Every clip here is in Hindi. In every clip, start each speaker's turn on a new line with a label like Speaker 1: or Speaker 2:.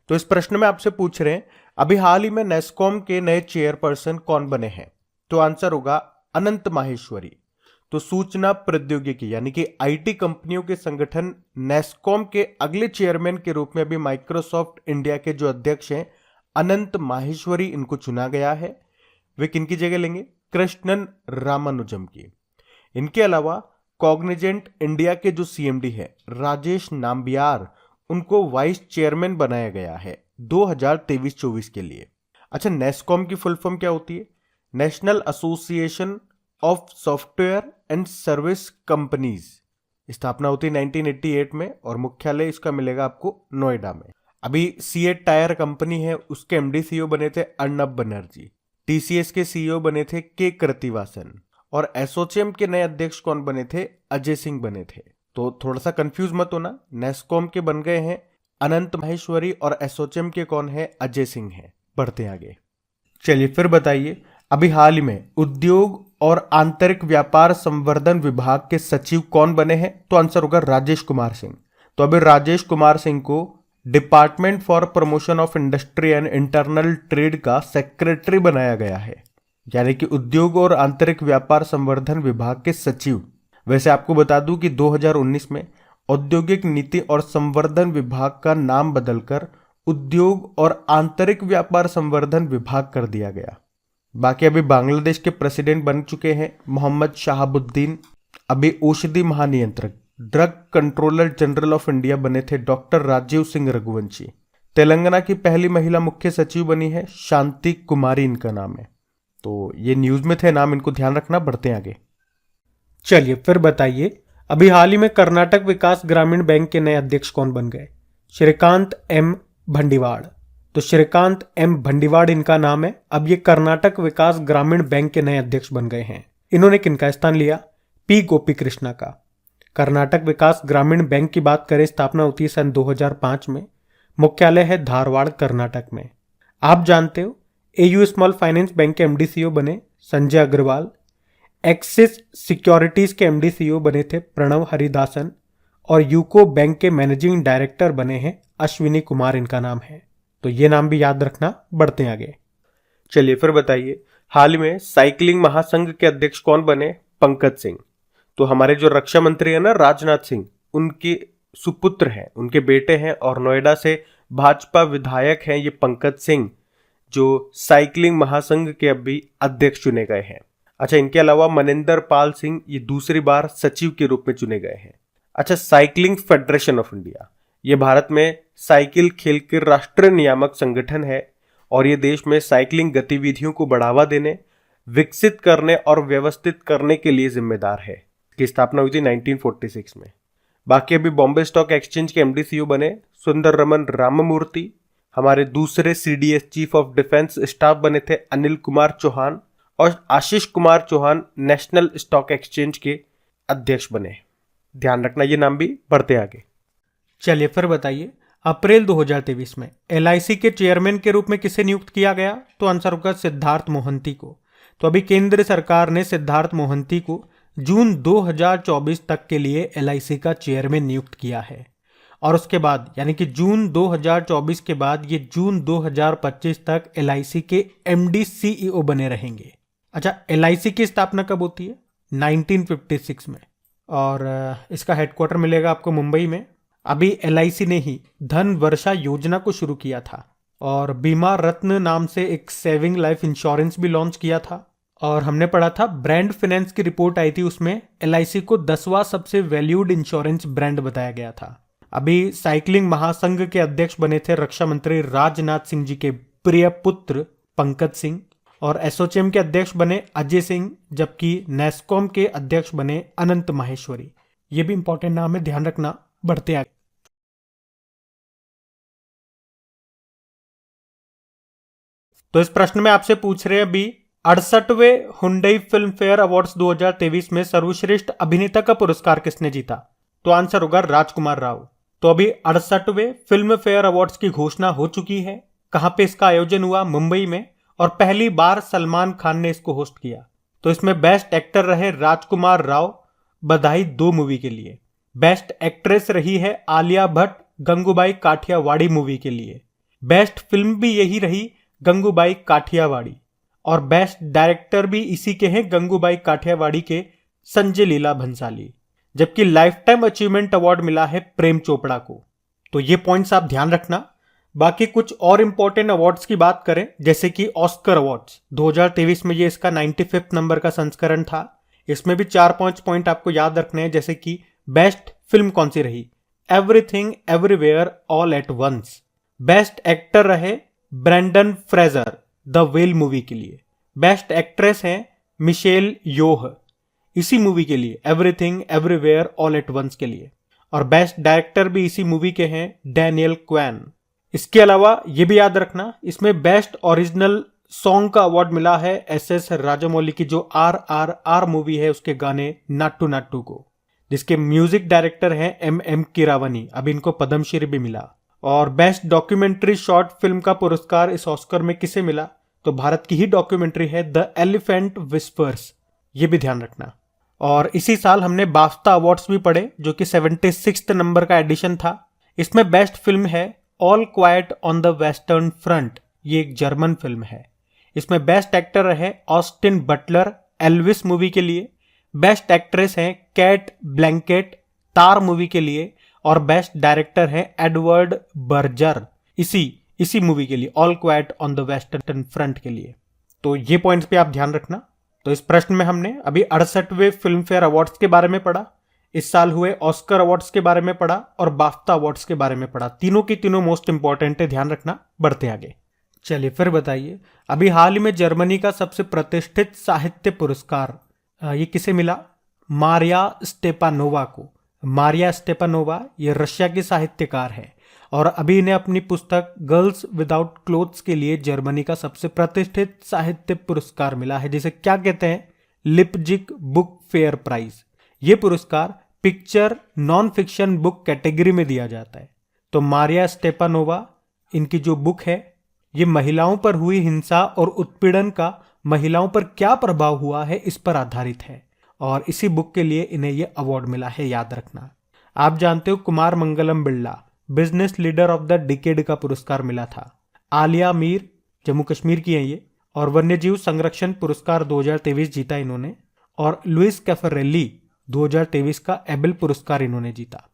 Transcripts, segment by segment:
Speaker 1: तो इस प्रश्न में आपसे पूछ रहे हैं अभी हाल ही में नेस्कॉम के नए चेयरपर्सन कौन बने हैं। तो आंसर होगा अनंत माहेश्वरी। तो सूचना प्रौद्योगिकी यानी कि आईटी कंपनियों के संगठन नेस्कॉम के अगले चेयरमैन के रूप में अभी माइक्रोसॉफ्ट इंडिया के जो अध्यक्ष हैं अनंत माहेश्वरी, इनको चुना गया है। वे किनकी जगह लेंगे? कृष्णन रामानुजम की। इनके अलावा कॉग्निजेंट इंडिया के जो सीएमडी है राजेश नाम्बियार, उनको वाइस चेयरमैन बनाया गया है 2023-24 के लिए। अच्छा, नेस्कॉम की फुल फॉर्म क्या होती है? National association of software and service companies. स्थापना होती है 1988 में और मुख्यालय इसका मिलेगा आपको नोएडा में। अभी सीएट टायर कंपनी है, उसके एमडी सीईओ बने थे अर्नब बनर्जी। टीसीएस के सीईओ बने थे के कृतिवासन और एसोचेम के नए अध्यक्ष कौन बने थे? अजय सिंह बने थे। तो थोड़ा सा कंफ्यूज मत होना, नेस्कॉम के बन गए हैं अनंत माहेश्वरी और एसोचेम के कौन है? अजय सिंह हैं। बढ़ते हैं आगे। चलिए फिर बताइए, अभी हाल ही में उद्योग और आंतरिक व्यापार संवर्धन विभाग के सचिव कौन बने हैं? तो आंसर होगा राजेश कुमार सिंह। तो अभी राजेश कुमार सिंह को department for promotion of industry and internal trade का सेक्रेटरी बनाया गया है, यानी कि उद्योग और आंतरिक व्यापार संवर्धन विभाग के सचिव। वैसे आपको बता दूं कि 2019 में औद्योगिक नीति और संवर्धन विभाग का नाम बदलकर उद्योग और आंतरिक व्यापार संवर्धन विभाग कर दिया गया। बाकी अभी बांग्लादेश के प्रेसिडेंट बन चुके हैं मोहम्मद शाहाबुद्दीन। अभी औषधि महानियंत्रक drug controller general of India बने थे डॉक्टर राजीव सिंह रघुवंशी। तेलंगाना की पहली महिला मुख्य सचिव बनी है शांति कुमारी, इनका नाम है। तो ये न्यूज में थे नाम, इनको ध्यान रखना। बढ़ते हैं आगे। चलिए फिर बताइए, अभी हाल ही में कर्नाटक विकास ग्रामीण बैंक के नए अध्यक्ष कौन बन गए? श्रीकांत एम भंडीवाड़। तो श्रीकांत एम भंडीवाड़ इनका नाम है। अब ये कर्नाटक विकास ग्रामीण बैंक के नए अध्यक्ष बन गए हैं। इन्होंने किनका स्थान लिया? पी गोपी कृष्णा का। कर्नाटक विकास ग्रामीण बैंक की बात करें, स्थापना होती है सन 2005 में। मुख्यालय है धारवाड़, कर्नाटक में। आप जानते हो एयू स्मॉल फाइनेंस बैंक के एमडी सीईओ बने संजय अग्रवाल। एक्सिस सिक्योरिटीज के एमडी सीईओ बने थे प्रणव हरिदासन और यूको बैंक के मैनेजिंग डायरेक्टर बने हैं अश्विनी कुमार, इनका नाम है। तो ये नाम भी याद रखना। बढ़ते हैं आगे। चलिए फिर बताइए, हाल ही में साइकिलिंग महासंघ के अध्यक्ष कौन बने? पंकज सिंह। तो हमारे जो रक्षा मंत्री है ना राजनाथ सिंह, उनके सुपुत्र हैं, उनके बेटे हैं और नोएडा से भाजपा विधायक हैं ये पंकज सिंह, जो साइकिलिंग महासंघ के अभी अध्यक्ष चुने गए हैं। अच्छा, इनके अलावा मनिंदर पाल सिंह ये दूसरी बार सचिव के रूप में चुने गए हैं। अच्छा, साइकिलिंग फेडरेशन ऑफ इंडिया, ये भारत में साइकिल खेल के राष्ट्रीय नियामक संगठन है और ये देश में साइकिलिंग गतिविधियों को बढ़ावा देने, विकसित करने और व्यवस्थित करने के लिए जिम्मेदार है। इसकी स्थापना हुई थी 1946 में। बाकी अभी बॉम्बे स्टॉक एक्सचेंज के एमडी सीईओ बने सुंदर रमन राममूर्ति। हमारे दूसरे CDS chief of defence staff बने थे अनिल कुमार चौहान और Ashish Kumar Chauhan national stock exchange के अध्यक्ष बने। ध्यान रखना ये नाम भी। बढ़ते आगे। चलिए फिर बताइए, अप्रैल 2023 में एलआईसी के चेयरमैन के रूप में किसे नियुक्त किया गया? तो आंसर होगा सिद्धार्थ मोहंती को। तो अभी केंद्र सरकार ने सिद्धार्थ मोहंती को जून 2024 तक के लिए एलआईसी का चेयरमैन नियुक्त किया है और उसके बाद यानी कि जून 2024 के बाद ये जून 2025 तक एलआईसी के एमडी सीईओ बने रहेंगे। अच्छा, एलआईसी की स्थापना कब होती है? 1956 में और इसका हेडक्वार्टर मिलेगा आपको मुंबई में। अभी एलआईसी ने ही धन वर्षा योजना को शुरू किया था और बीमा रत्न नाम से एक सेविंग लाइफ इंश्योरेंस भी लॉन्च किया था। और हमने पढ़ा था ब्रांड फाइनेंस की रिपोर्ट आई थी, उसमें एलआईसी को 10वां सबसे वैल्यूड इंश्योरेंस ब्रांड बताया गया था। अभी साइकिलिंग महासंघ के अध्यक्ष बने थे रक्षा मंत्री राजनाथ सिंह जी के प्रिय पुत्र पंकज सिंह और एसोचेम के अध्यक्ष बने अजय सिंह, जबकि नेस्कॉम के अध्यक्ष बने अनंत माहेश्वरी। ये भी इंपॉर्टेंट नाम है, ध्यान रखना। बढ़ते आगे। तो इस प्रश्न में आपसे पूछ रहे हैं अभी 68वें हुंडई फिल्म फेयर अवार्ड्स 2023 में सर्वश्रेष्ठ अभिनेता का पुरस्कार किसने जीता? तो आंसर होगा राजकुमार राव। तो अभी 68वें फिल्म फेयर अवार्ड्स की घोषणा हो चुकी है। कहां पे इसका आयोजन हुआ? मुंबई में। और पहली बार सलमान खान ने इसको होस्ट किया। तो इसमें बेस्ट एक्टर रहे राजकुमार राव, बधाई 2 मूवी के लिए। बेस्ट एक्ट्रेस रही है आलिया भट्ट, गंगूबाई काठियावाड़ी मूवी के लिए। बेस्ट फिल्म भी यही रही, गंगूबाई काठियावाड़ी। और बेस्ट डायरेक्टर भी इसी के हैं, गंगूबाई काठियावाड़ी के संजय लीला भंसाली। जबकि लाइफ टाइम अचीवमेंट अवार्ड मिला है प्रेम चोपड़ा को। तो ये पॉइंट्स आप ध्यान रखना। बाकी कुछ और इंपॉर्टेंट अवार्ड्स की बात करें, जैसे कि ऑस्कर अवार्ड्स 2023 में ये इसका 95 नंबर का संस्करण था। इसमें भी 4-5 पॉइंट आपको याद रखने हैं, जैसे कि बेस्ट फिल्म कौन सी रही, everything everywhere all at once. Best actor रहे Brendan Fraser the whale movie के लिए। बेस्ट एक्ट्रेस हैं मिशेल योह इसी मूवी के लिए, everything everywhere all at once के लिए। और बेस्ट डायरेक्टर भी इसी मूवी के हैं, डैनियल क्वैन। इसके अलावा ये भी याद रखना, इसमें बेस्ट ओरिजिनल सॉन्ग का अवार्ड मिला है एस राजामौली की जो RRR मूवी है उसके गाने नाट्टू नाट्टू को, जिसके म्यूजिक डायरेक्टर हैं MM कीरावनी। अब इनको पद्मश्री भी मिला। और बेस्ट डॉक्यूमेंट्री शॉर्ट फिल्म का पुरस्कार इस ऑस्कर में किसे मिला, तो भारत की ही डॉक्यूमेंट्री है द एलिफेंट विस्पर्स, ये भी ध्यान रखना। और इसी साल हमने बाफ्ता अवार्ड्स भी पढ़े, जो कि 76 नंबर का एडिशन था। इसमें बेस्ट फिल्म है all quite on the western front, ये एक जर्मन फिल्म है। इसमें बेस्ट एक्टर रहे ऑस्टिन बटलर एल्विस मूवी के लिए। बेस्ट एक्ट्रेस हैं कैट ब्लैंकेट तार मूवी के लिए। और बेस्ट डायरेक्टर हैं एडवर्ड बर्जर इसी मूवी के लिए, all quite on the western front के लिए। तो ये पॉइंट्स पे आप ध्यान रखना। तो इस प्रश्न में हमने अभी 68वें फिल्म फेयर अवार्ड्स के बारे में पढ़ा, इस साल हुए ऑस्कर अवार्ड्स के बारे में पढ़ा और बाफ्ता अवार्ड्स के बारे में पढ़ा। तीनों की तीनों मोस्ट इंपॉर्टेंट है, ध्यान रखना। बढ़ते आगे। चलिए फिर बताइए, अभी हाल ही में जर्मनी का सबसे प्रतिष्ठित साहित्य पुरस्कार ये किसे मिला? मारिया स्टेपानोवा को। मारिया स्टेपानोवा ये रशिया की साहित्यकार है और अभी इन्हें अपनी पुस्तक गर्ल्स विदाउट क्लोथ्स के लिए जर्मनी का सबसे प्रतिष्ठित साहित्य पुरस्कार मिला है, जिसे क्या कहते हैं? Leipzig book fair prize. ये पुरस्कार picture non fiction book category में दिया जाता है। तो मारिया स्टेपानोवा, इनकी जो बुक है ये महिलाओं पर हुई हिंसा और उत्पीड़न का महिलाओं पर क्या प्रभाव हुआ है इस पर आधारित है और इसी बुक के लिए इन्हें यह अवार्ड मिला है, याद रखना। आप जानते हो Kumar Mangalam Birla business leader of the decade का पुरस्कार मिला था। आलिया मीर जम्मू कश्मीर की हैं ये, और वन्यजीव संरक्षण पुरस्कार 2023 जीता इन्होंने। और लुइस कैफरेली 2023 का एबेल पुरस्कार इन्होंने जीता।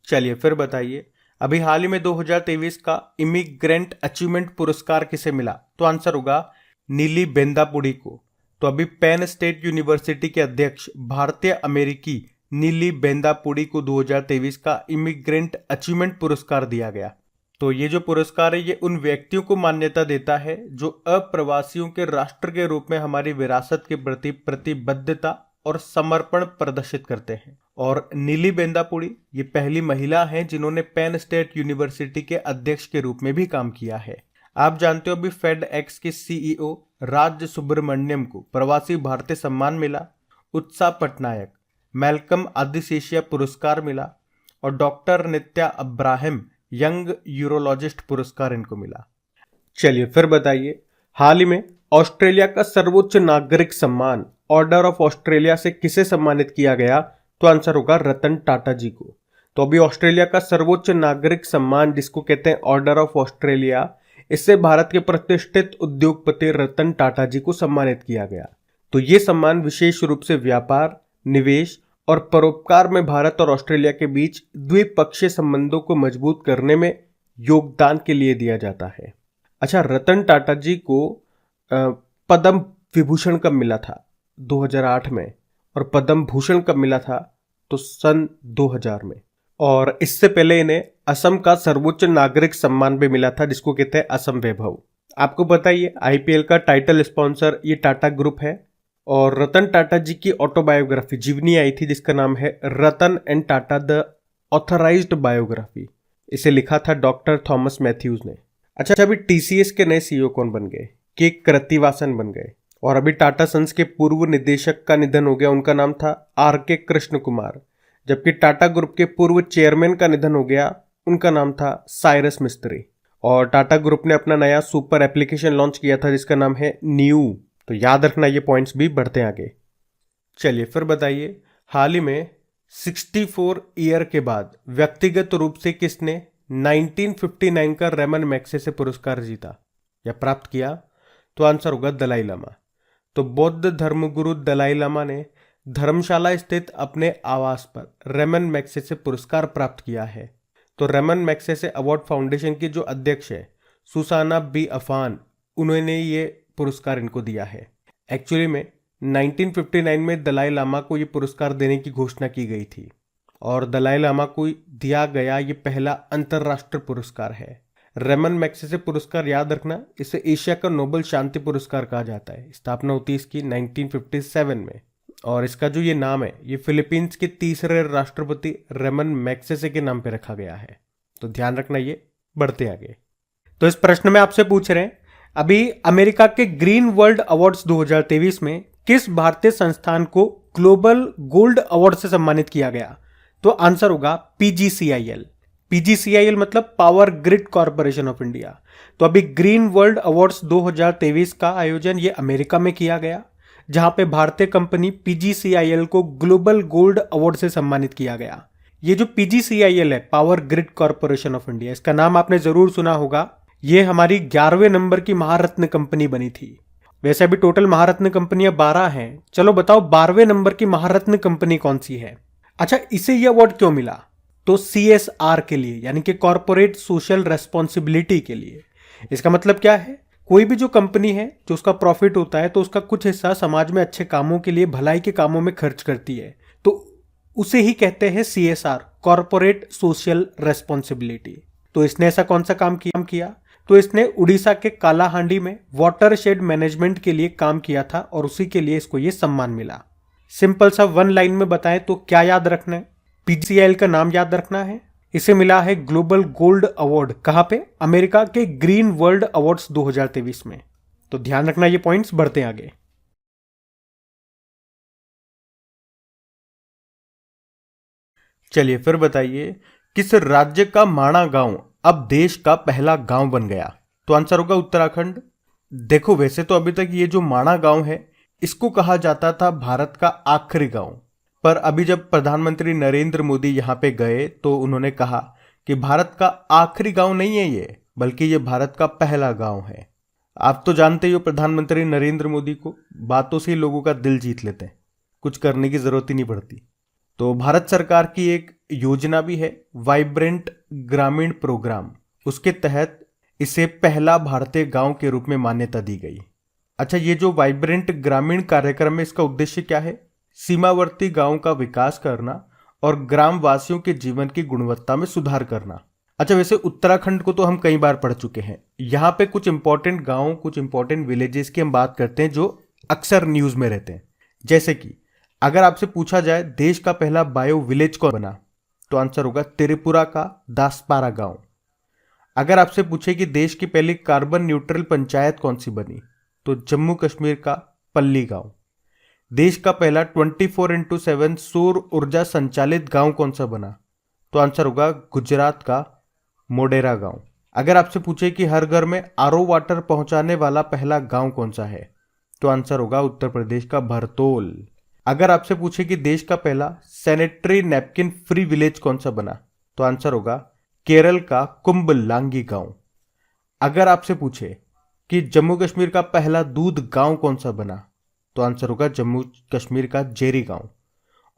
Speaker 1: चलिए फिर बताइए, अभी हाल ही में 2023 का इमिग्रेंट अचीवमेंट पुरस्कार किसे मिला? तो आंसर होगा नीली बेंदापुड़ी को। तो अभी पेन स्टेट यूनिवर्सिटी के अध्यक्ष भारतीय अमेरिकी नीली बेंदापुड़ी को 2023 का इमिग्रेंट अचीवमेंट पुरस्कार दिया गया। तो ये जो पुरस्कार है ये उन व्यक्तियों को मान्यता देता है जो अप्रवासियों के राष्ट्र के रूप में हमारी विरासत के प्रति प्रतिबद्धता और समर्पण प्रदर्शित करते हैं। और नीली बेंदापुड़ी ये पहली महिला हैं जिन्होंने पेन स्टेट यूनिवर्सिटी के अध्यक्ष के रूप में भी काम किया है। आप जानते हो अभी फेड एक्स के CEO राज्य सुब्रमण्यम को प्रवासी भारतीय सम्मान मिला, उत्साह पटनायक मैल्कम आदिशेषिया पुरस्कार मिला और डॉक्टर नित्या अब्राहम यंग यूरोलॉजिस्ट पुरस्कार इनको मिला। चलिए फिर बताइए, हाल ही में ऑस्ट्रेलिया का सर्वोच्च नागरिक सम्मान ऑर्डर ऑफ ऑस्ट्रेलिया से किसे सम्मानित किया गया? तो आंसर होगा रतन टाटा जी को। तो अभी ऑस्ट्रेलिया का सर्वोच्च नागरिक सम्मान जिसको कहते हैं ऑर्डर ऑफ ऑस्ट्रेलिया, इससे भारत के प्रतिष्ठित उद्योगपति रतन टाटा जी को सम्मानित किया गया। तो ये सम्मान विशेष रूप से व्यापार, निवेश और परोपकार में भारत और ऑस्ट्रेलिया के बीच द्विपक्षीय संबंधों को मजबूत करने में योगदान के लिए दिया जाता है। अच्छा, रतन टाटा जी को पद्म विभूषण कब मिला था? 2008 में। और पद्म भूषण कब मिला था? तो सन 2000 में। और इससे पहले इन्हें असम का सर्वोच्च नागरिक सम्मान भी मिला था जिसको कहते हैं असम वैभव। आपको पता ही है IPL का टाइटल स्पॉन्सर ये टाटा ग्रुप है। और रतन टाटा जी की ऑटोबायोग्राफी जीवनी आई थी जिसका नाम है Ratan and Tata the authorised biography. इसे लिखा था डॉक्टर थॉमस मैथ्यूज ने। अच्छा, अभी TCS के नए CEO कौन बन गए? के कृतिवासन बन गए। और अभी टाटा सन्स के पूर्व निदेशक का निधन हो गया, उनका नाम था RK कृष्ण कुमार। जबकि टाटा ग्रुप के पूर्व चेयरमैन का निधन हो गया, उनका नाम था साइरस मिस्त्री। और टाटा ग्रुप ने अपना नया सुपर एप्लीकेशन लॉन्च किया था जिसका नाम है न्यू। तो याद रखना ये पॉइंट्स भी बढ़ते आगे। चलिए फिर बताइए, हाल ही में 64 ईयर के बाद व्यक्तिगत रूप से किसने 1959 का रेमन मैग्सेसे पुरस्कार जीता या प्राप्त किया? तो आंसर होगा दलाई लामा। तो बौद्ध धर्मगुरु दलाई लामा ने धर्मशाला स्थित अपने आवास पर रेमन मैग्सेसे पुरस्कार प्राप्त किया है। तो रेमन मैग्सेसे अवार्ड फाउंडेशन की जो अध्यक्ष है सुसाना बी अफान, उन्होंने ये पुरस्कार इनको दिया है। एक्चुअली में 1959 में दलाई लामा को ये पुरस्कार देने की घोषणा की गई थी और दलाई लामा को दिया गया ये पहला अंतर्राष्ट्रीय पुरस्कार है। रेमन मैग्सेसे पुरस्कार याद रखना, इसे एशिया का नोबेल शांति पुरस्कार कहा जाता है। स्थापना होती है इसकी 1957 में और इसका जो ये नाम है ये फिलीपींस के तीसरे राष्ट्रपति रेमन मैग्सेसे के नाम पे रखा गया है। तो ध्यान रखना ये। बढ़ते आगे। तो इस प्रश्न में आपसे पूछ रहे हैं अभी अमेरिका के ग्रीन वर्ल्ड अवार्ड्स 2023 में किस भारतीय संस्थान को ग्लोबल गोल्ड अवार्ड से सम्मानित किया गया? तो आंसर होगा पीजीसीआईएल। पीजीसीआईएल मतलब power grid corporation of India. तो अभी ग्रीन वर्ल्ड अवार्ड्स 2023 का आयोजन ये अमेरिका में किया गया, जहां पे भारतीय कंपनी पीजीसीआईएल को ग्लोबल गोल्ड अवार्ड से सम्मानित किया गया। ये जो पीजीसीआईएल है, power grid corporation of India, इसका नाम आपने जरूर सुना होगा। ये हमारी 11वें नंबर की महारत्न कंपनी बनी थी। वैसे अभी टोटल महारत्न कंपनियां 12 हैं। चलो बताओ 12वें नंबर की महारत्न कंपनी कौन सी है? अच्छा, इसे ये अवार्ड क्यों मिला? तो सीएसआर के लिए, यानी कि कॉर्पोरेट सोशल रेस्पॉन्सिबिलिटी के लिए। इसका मतलब क्या है? कोई भी जो कंपनी है जो उसका प्रॉफिट होता है तो उसका कुछ हिस्सा समाज में अच्छे कामों के लिए, भलाई के कामों में खर्च करती है, तो उसे ही कहते हैं सीएसआर, कॉर्पोरेट सोशल रेस्पॉन्सिबिलिटी। तो इसने ऐसा कौन सा काम किया? तो इसने उड़ीसा के कालाहांडी में वाटरशेड मैनेजमेंट के लिए काम किया था और उसी के लिए इसको ये सम्मान मिला। सिंपल सा वन लाइन में बताएं तो क्या याद रखना है? पीजीसीआईएल का नाम याद रखना है। इसे मिला है ग्लोबल गोल्ड अवार्ड। कहां पे? अमेरिका के ग्रीन वर्ल्ड अवार्ड्स 2023 में। तो ध्यान रखना ये पॉइंट्स। बढ़ते आगे। चलिए फिर बताइए किस राज्य का माणा गांव अब देश का पहला गांव बन गया? तो आंसर होगा उत्तराखंड। देखो वैसे तो अभी तक ये जो माणा गांव है इसको कहा जाता था भारत का आखिरी गांव, पर अभी जब प्रधानमंत्री नरेंद्र मोदी यहां पे गए तो उन्होंने कहा कि भारत का आखिरी गांव नहीं है ये, बल्कि ये भारत का पहला गांव है। आप तो जानते ही हो प्रधानमंत्री नरेंद्र मोदी को, बातों से ही लोगों का दिल जीत लेते हैं, कुछ करने की जरूरत ही नहीं पड़ती। तो भारत सरकार की एक योजना भी है वाइब्रेंट ग्रामीण प्रोग्राम, उसके तहत इसे पहला भारतीय गांव के रूप में मान्यता दी गई। अच्छा, ये जो वाइब्रेंट ग्रामीण कार्यक्रम है इसका उद्देश्य क्या है? सीमावर्ती गांव का विकास करना और ग्राम वासियों के जीवन की गुणवत्ता में सुधार करना। अच्छा, वैसे उत्तराखंड को तो हम कई बार पढ़ चुके हैं। यहाँ पे कुछ इंपॉर्टेंट गांव, कुछ इंपॉर्टेंट विलेजेस की हम बात करते हैं जो अक्सर न्यूज में रहते हैं। जैसे कि अगर आपसे पूछा जाए देश का पहला बायो विलेज कौन बना, तो आंसर होगा त्रिपुरा का दासपारा गांव। अगर आपसे पूछे कि देश की पहली कार्बन न्यूट्रल पंचायत कौन सी बनी, तो जम्मू कश्मीर का पल्ली गांव। देश का पहला 24x7 सौर ऊर्जा संचालित गांव कौन सा बना, तो आंसर होगा गुजरात का मोडेरा गांव। अगर आपसे पूछे कि हर घर में आरओ वाटर पहुंचाने वाला पहला गांव कौन सा है, तो आंसर होगा उत्तर प्रदेश का भरतोल। अगर आपसे पूछे कि देश का पहला सैनिटरी नैपकिन फ्री विलेज कौन सा बना, तो आंसर होगा केरल का कुंभलांगी गांव। अगर आपसे पूछे कि जम्मू कश्मीर का पहला दूध गांव कौन सा बना, तो आंसर होगा जम्मू कश्मीर का जेरी गांव।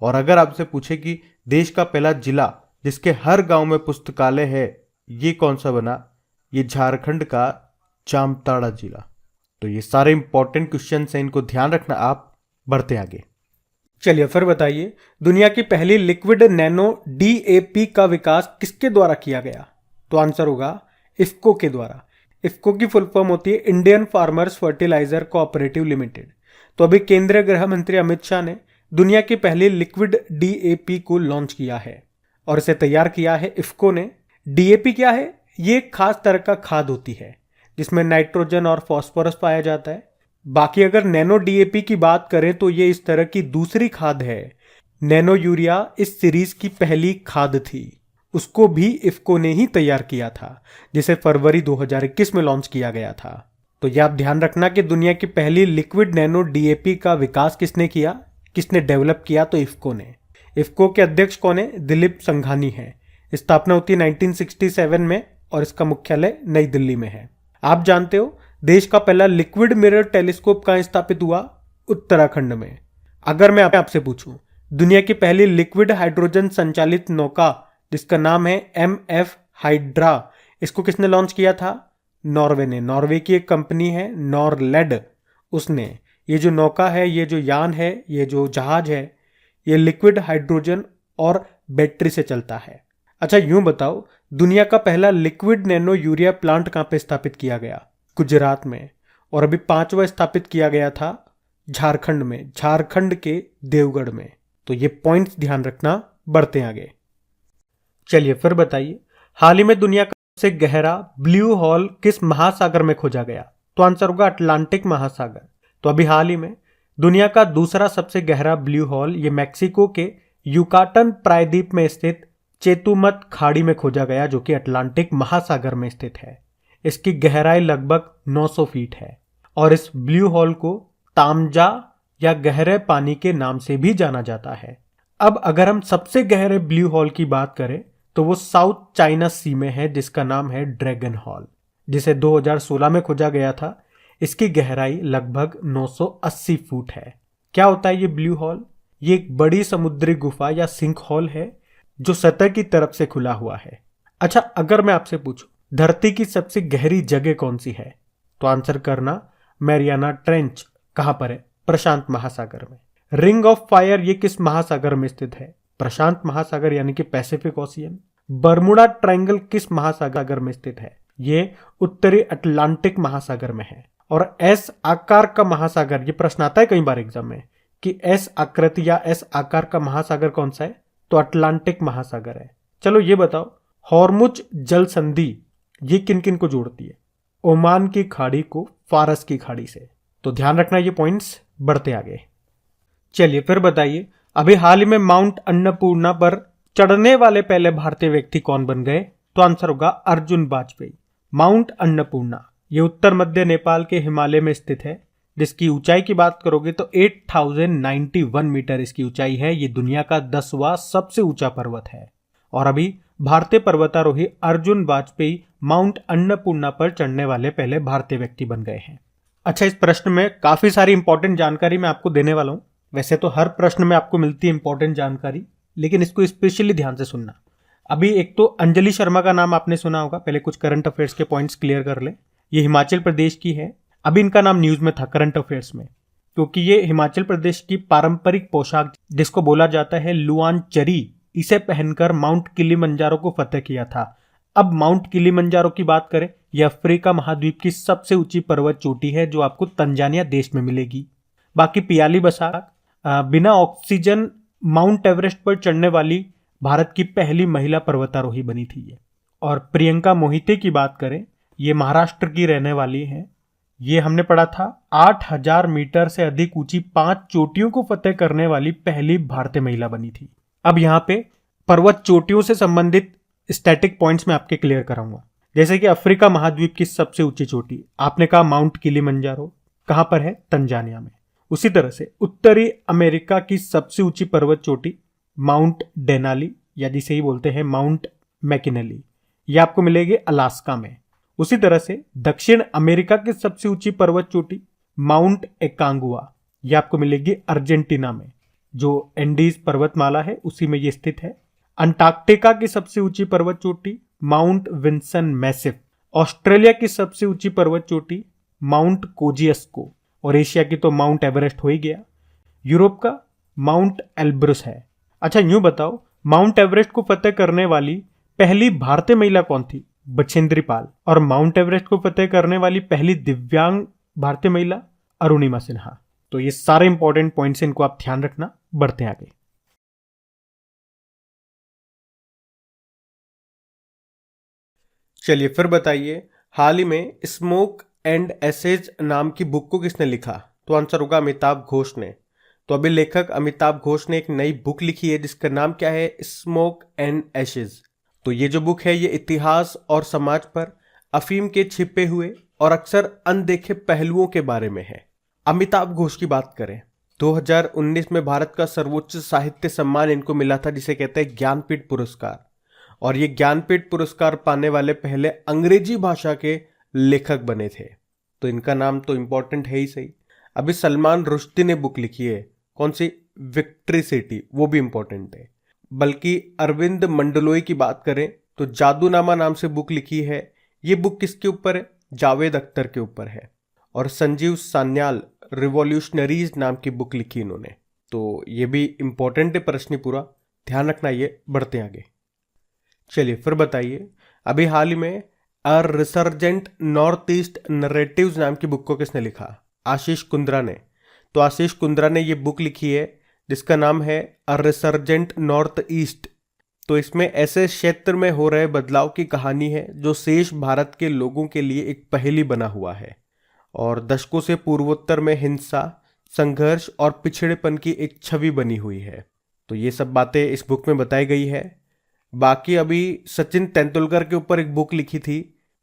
Speaker 1: और अगर आपसे पूछे कि देश का पहला जिला जिसके हर गांव में पुस्तकालय है, ये कौन सा बना, ये झारखंड का जामताड़ा जिला। तो ये सारे इंपॉर्टेंट क्वेश्चन हैं, इनको ध्यान रखना आप। बढ़ते आगे। चलिए फिर बताइए दुनिया की पहली लिक्विड नैनो डीएपी का विकास किसके द्वारा किया गया, तो आंसर होगा इफ्को के द्वारा। इफ्को की फुल फॉर्म होती है Indian farmers fertilizer cooperative limited. तो अभी केंद्रीय गृह मंत्री अमित शाह ने दुनिया की पहली लिक्विड डीएपी को लॉन्च किया है और इसे तैयार किया है इफ्को ने। डीएपी क्या है? ये एक खास तरह का खाद होती है जिसमें नाइट्रोजन और फास्फोरस पाया जाता है। बाकी अगर नैनो डीएपी की बात करें तो ये इस तरह की दूसरी खाद है। नैनो यूरिया इस सीरीज की पहली खाद थी, उसको भी इफ्को ने ही तैयार किया था, जिसे फरवरी 2021 में लॉन्च किया गया था। तो ये आप ध्यान रखना कि दुनिया की पहली लिक्विड नैनो डीएपी का विकास किसने किया, किसने डेवलप किया, तो इफ्को ने। इफ्को के अध्यक्ष कौन है? दिलीप संघानी है। स्थापना होती है 1967 में और इसका मुख्यालय नई दिल्ली में है। आप जानते हो देश का पहला लिक्विड मिरर टेलीस्कोप कहाँ स्थापित हुआ? उत्तराखंड में। अगर मैं आपसे पूछूं दुनिया की पहली लिक्विड हाइड्रोजन संचालित नौका जिसका नाम है MF हाइड्रा, इसको किसने लॉन्च किया था? नॉर्वे ने। नॉर्वे की एक कंपनी है नॉरलेड, उसने। ये जो नौका है, ये जो यान है, ये जो जहाज है, ये लिक्विड हाइड्रोजन और बैटरी से चलता है। अच्छा यूं बताओ दुनिया का पहला लिक्विड नैनो यूरिया प्लांट कहां पे स्थापित किया गया? गुजरात में। और अभी 5वां स्थापित किया गया था झारखंड में, झारखंड के देवगढ़ में। तो ये पॉइंट्स ध्यान रखना, बढ़ते आगे। चलिए फिर बताइए हाल ही में दुनिया का सबसे गहरा ब्लू होल किस महासागर में खोजा गया? तो आंसर होगा अटलांटिक महासागर। तो अभी हाल ही में दुनिया का दूसरा सबसे गहरा ब्लू होल ये मैक्सिको के युकाटन प्रायद्वीप में स्थित चेतुमत खाड़ी में खोजा गया, जो कि अटलांटिक महासागर में स्थित है। इसकी गहराई लगभग 900 फीट है और इस ब्लू होल को तामजा या गहरे पानी के नाम से भी जाना जाता है। अब अगर हम सबसे गहरे ब्लू होल की बात करें तो वो साउथ चाइना सी में है, जिसका नाम है ड्रैगन होल, जिसे 2016 में खोजा गया था। इसकी गहराई लगभग 980 फुट है। क्या होता है ये ब्लू होल? ये एक बड़ी समुद्री गुफा या सिंक होल है जो सतह की तरफ से खुला हुआ है। अच्छा अगर मैं आपसे पूछूं धरती की सबसे गहरी जगह कौन सी है, तो आंसर करना मैरियाना ट्रेंच। कहां पर है? प्रशांत महासागर में। रिंग ऑफ फायर ये किस महासागर में स्थित है? प्रशांत महासागर यानी कि पैसिफिक ओशियन। बर्मुडा ट्रायंगल किस महासागर में स्थित है? ये उत्तरी अटलांटिक महासागर में है। और एस आकार का महासागर, ये प्रश्न आता है कई बार एग्जाम में कि एस आकृति या एस आकार का महासागर कौन सा है? तो अटलांटिक महासागर है। चलो ये बताओ हॉर्मुज जल संधि ये किन किन को जोड़ती है? ओमान की खाड़ी को फारस की खाड़ी से। तो ध्यान रखना ये पॉइंट्स, बढ़ते आगे। चलिए फिर बताइए अभी हाल ही में माउंट अन्नपूर्णा पर चढ़ने वाले पहले भारतीय व्यक्ति कौन बन गए? तो आंसर होगा अर्जुन वाजपेयी। माउंट अन्नपूर्णा ये उत्तर मध्य नेपाल के हिमालय में स्थित है, जिसकी ऊंचाई की बात करोगे तो 8091 मीटर इसकी ऊंचाई है। ये दुनिया का 10वां सबसे ऊंचा पर्वत है। और अभी भारतीय पर्वतारोही अर्जुन वाजपेयी माउंट अन्नपूर्णा पर चढ़ने वाले पहले भारतीय व्यक्ति बन गए हैं। अच्छा इस प्रश्न में काफी सारी इंपॉर्टेंट जानकारी मैं आपको देने वाला हूं। वैसे तो हर प्रश्न में आपको मिलती है इंपॉर्टेंट जानकारी, लेकिन इसको स्पेशली ध्यान से सुनना। अभी एक तो अंजलि शर्मा का नाम आपने सुना होगा, पहले कुछ करंट अफेयर्स के पॉइंट्स क्लियर कर ले। ये हिमाचल प्रदेश की है। अभी इनका नाम न्यूज में था करंट अफेयर्स में, क्योंकि ये हिमाचल प्रदेश की पारंपरिक पोशाक जिसको बोला जाता है लुआन चरी, इसे पहनकर माउंट किलिमंजारो को फतेह किया था। अब माउंट किलिमंजारो की बात करें, यह अफ्रीका महाद्वीप की सबसे ऊंची पर्वत चोटी है जो आपको तंजानिया देश में मिलेगी। बाकी पियाली बसाक बिना ऑक्सीजन माउंट एवरेस्ट पर चढ़ने वाली भारत की पहली महिला पर्वतारोही बनी थी ये। और प्रियंका मोहिते की बात करें, ये महाराष्ट्र की रहने वाली है। ये हमने पढ़ा था 8000 मीटर से अधिक ऊंची 5 चोटियों को फतेह करने वाली पहली भारतीय महिला बनी थी। अब यहाँ पे पर्वत चोटियों से संबंधित स्टैटिक पॉइंट्स मैं आपके क्लियर कराऊंगा। जैसे कि अफ्रीका महाद्वीप की सबसे ऊंची चोटी आपने कहा माउंट किलिमंजारो, कहां पर है? तंजानिया में। उसी तरह से उत्तरी अमेरिका की सबसे ऊंची पर्वत चोटी माउंट डेनाली या जिसे ही बोलते हैं माउंट मैकिनली, यह आपको मिलेगी अलास्का में। उसी तरह से दक्षिण अमेरिका की सबसे ऊंची पर्वत चोटी माउंट एकांगुआ, यह आपको मिलेगी अर्जेंटीना में, जो एंडीज पर्वतमाला है उसी में ये स्थित है। अंटार्कटिका की सबसे ऊंची पर्वत चोटी माउंट विंसन मैसिव, ऑस्ट्रेलिया की सबसे ऊंची पर्वत चोटी माउंट कोजियस्को, और एशिया की तो माउंट एवरेस्ट हो ही गया। यूरोप का माउंट एल्ब्रुस है। अच्छा यूं बताओ माउंट एवरेस्ट को फतेह करने वाली पहली भारतीय महिला कौन थी? बछेंद्री पाल। और माउंट एवरेस्ट को फतेह करने वाली पहली दिव्यांग भारतीय महिला अरुणिमा सिन्हा। तो ये सारे इंपॉर्टेंट पॉइंट्स इनको आप ध्यान रखना, बढ़ते आगे। चलिए फिर बताइए हाल ही में स्मोक एंड एसेज नाम की बुक को किसने लिखा? तो आंसर होगा अमिताभ घोष ने। तो अभी लेखक अमिताभ घोष ने एक नई बुक लिखी है जिसका नाम क्या है? Smoke and Ashes. तो ये जो बुक है ये इतिहास और समाज पर अफीम के छिपे हुए और अक्सर अनदेखे पहलुओं के बारे में है। अमिताभ घोष की बात करें 2019 में भारत का सर्वोच्च साहित्य सम्मान इनको मिला था जिसे कहते हैं ज्ञानपीठ पुरस्कार। और ये ज्ञानपीठ पुरस्कार पाने वाले पहले अंग्रेजी भाषा के लेखक बने थे। तो इनका नाम तो इंपॉर्टेंट है ही सही। अभी सलमान रुश्दी ने बुक लिखी है, कौन सी? विक्ट्री सिटी, वो भी इंपॉर्टेंट है। बल्कि अरविंद मंडलोई की बात करें तो जादूनामा नाम से बुक लिखी है। ये बुक किसके ऊपर है? जावेद अख्तर के ऊपर है। और संजीव सान्याल रिवॉल्यूशनरीज नाम की बुक लिखी इन्होंने। तो ये भी इंपॉर्टेंट है प्रश्न पूरा, ध्यान रखना। ये बढ़ते आगे। चलिए फिर बताइए, अभी हाल ही में अ रिसर्जेंट नॉर्थ ईस्ट नरेटिव्स नाम की बुक को किसने लिखा? आशीष कुंद्रा ने। तो आशीष कुंद्रा ने ये बुक लिखी है जिसका नाम है अ रिसर्जेंट नॉर्थ ईस्ट। तो इसमें ऐसे क्षेत्र में हो रहे बदलाव की कहानी है जो शेष भारत के लोगों के लिए एक पहेली बना हुआ है और दशकों से पूर्वोत्तर में हिंसा, संघर्ष और पिछड़ेपन की एक छवि बनी हुई है। तो ये सब बातें इस बुक में बताई गई है। बाकी अभी सचिन तेंदुलकर के ऊपर एक बुक लिखी थी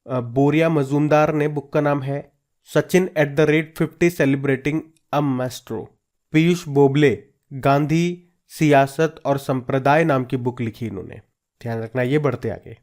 Speaker 1: बोरिया मजूमदार ने, बुक का नाम है Sachin @50 celebrating a maestro. Piyush Babele Gandhi, सियासत और संप्रदाय नाम की बुक लिखी इन्होंने, ध्यान रखना। ये बढ़ते आगे।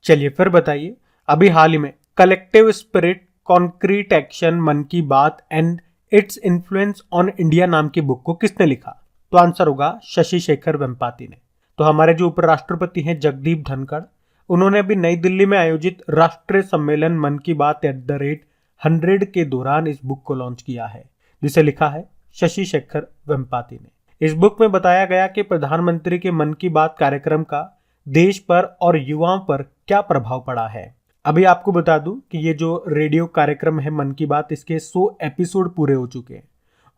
Speaker 1: चलिए फिर बताइए, अभी हाल ही में कलेक्टिव स्पिरिट कॉन्क्रीट एक्शन मन की बात and its influence on India नाम की बुक को किसने लिखा? तो आंसर होगा शशि शेखर वेम्पाती ने। तो हमारे जो उपराष्ट्रपति हैं जगदीप धनखड़, उन्होंने अभी नई दिल्ली में आयोजित राष्ट्रीय सम्मेलन मन की बात @100 के दौरान इस बुक को लॉन्च किया है, जिसे लिखा है शशि शेखर वेम्पाती ने। इस बुक में बताया गया कि प्रधानमंत्री के मन की बात कार्यक्रम का देश पर और युवाओं पर क्या प्रभाव पड़ा है। अभी आपको बता दूं कि ये जो रेडियो कार्यक्रम है मन की बात, इसके 100 एपिसोड पूरे हो चुके हैं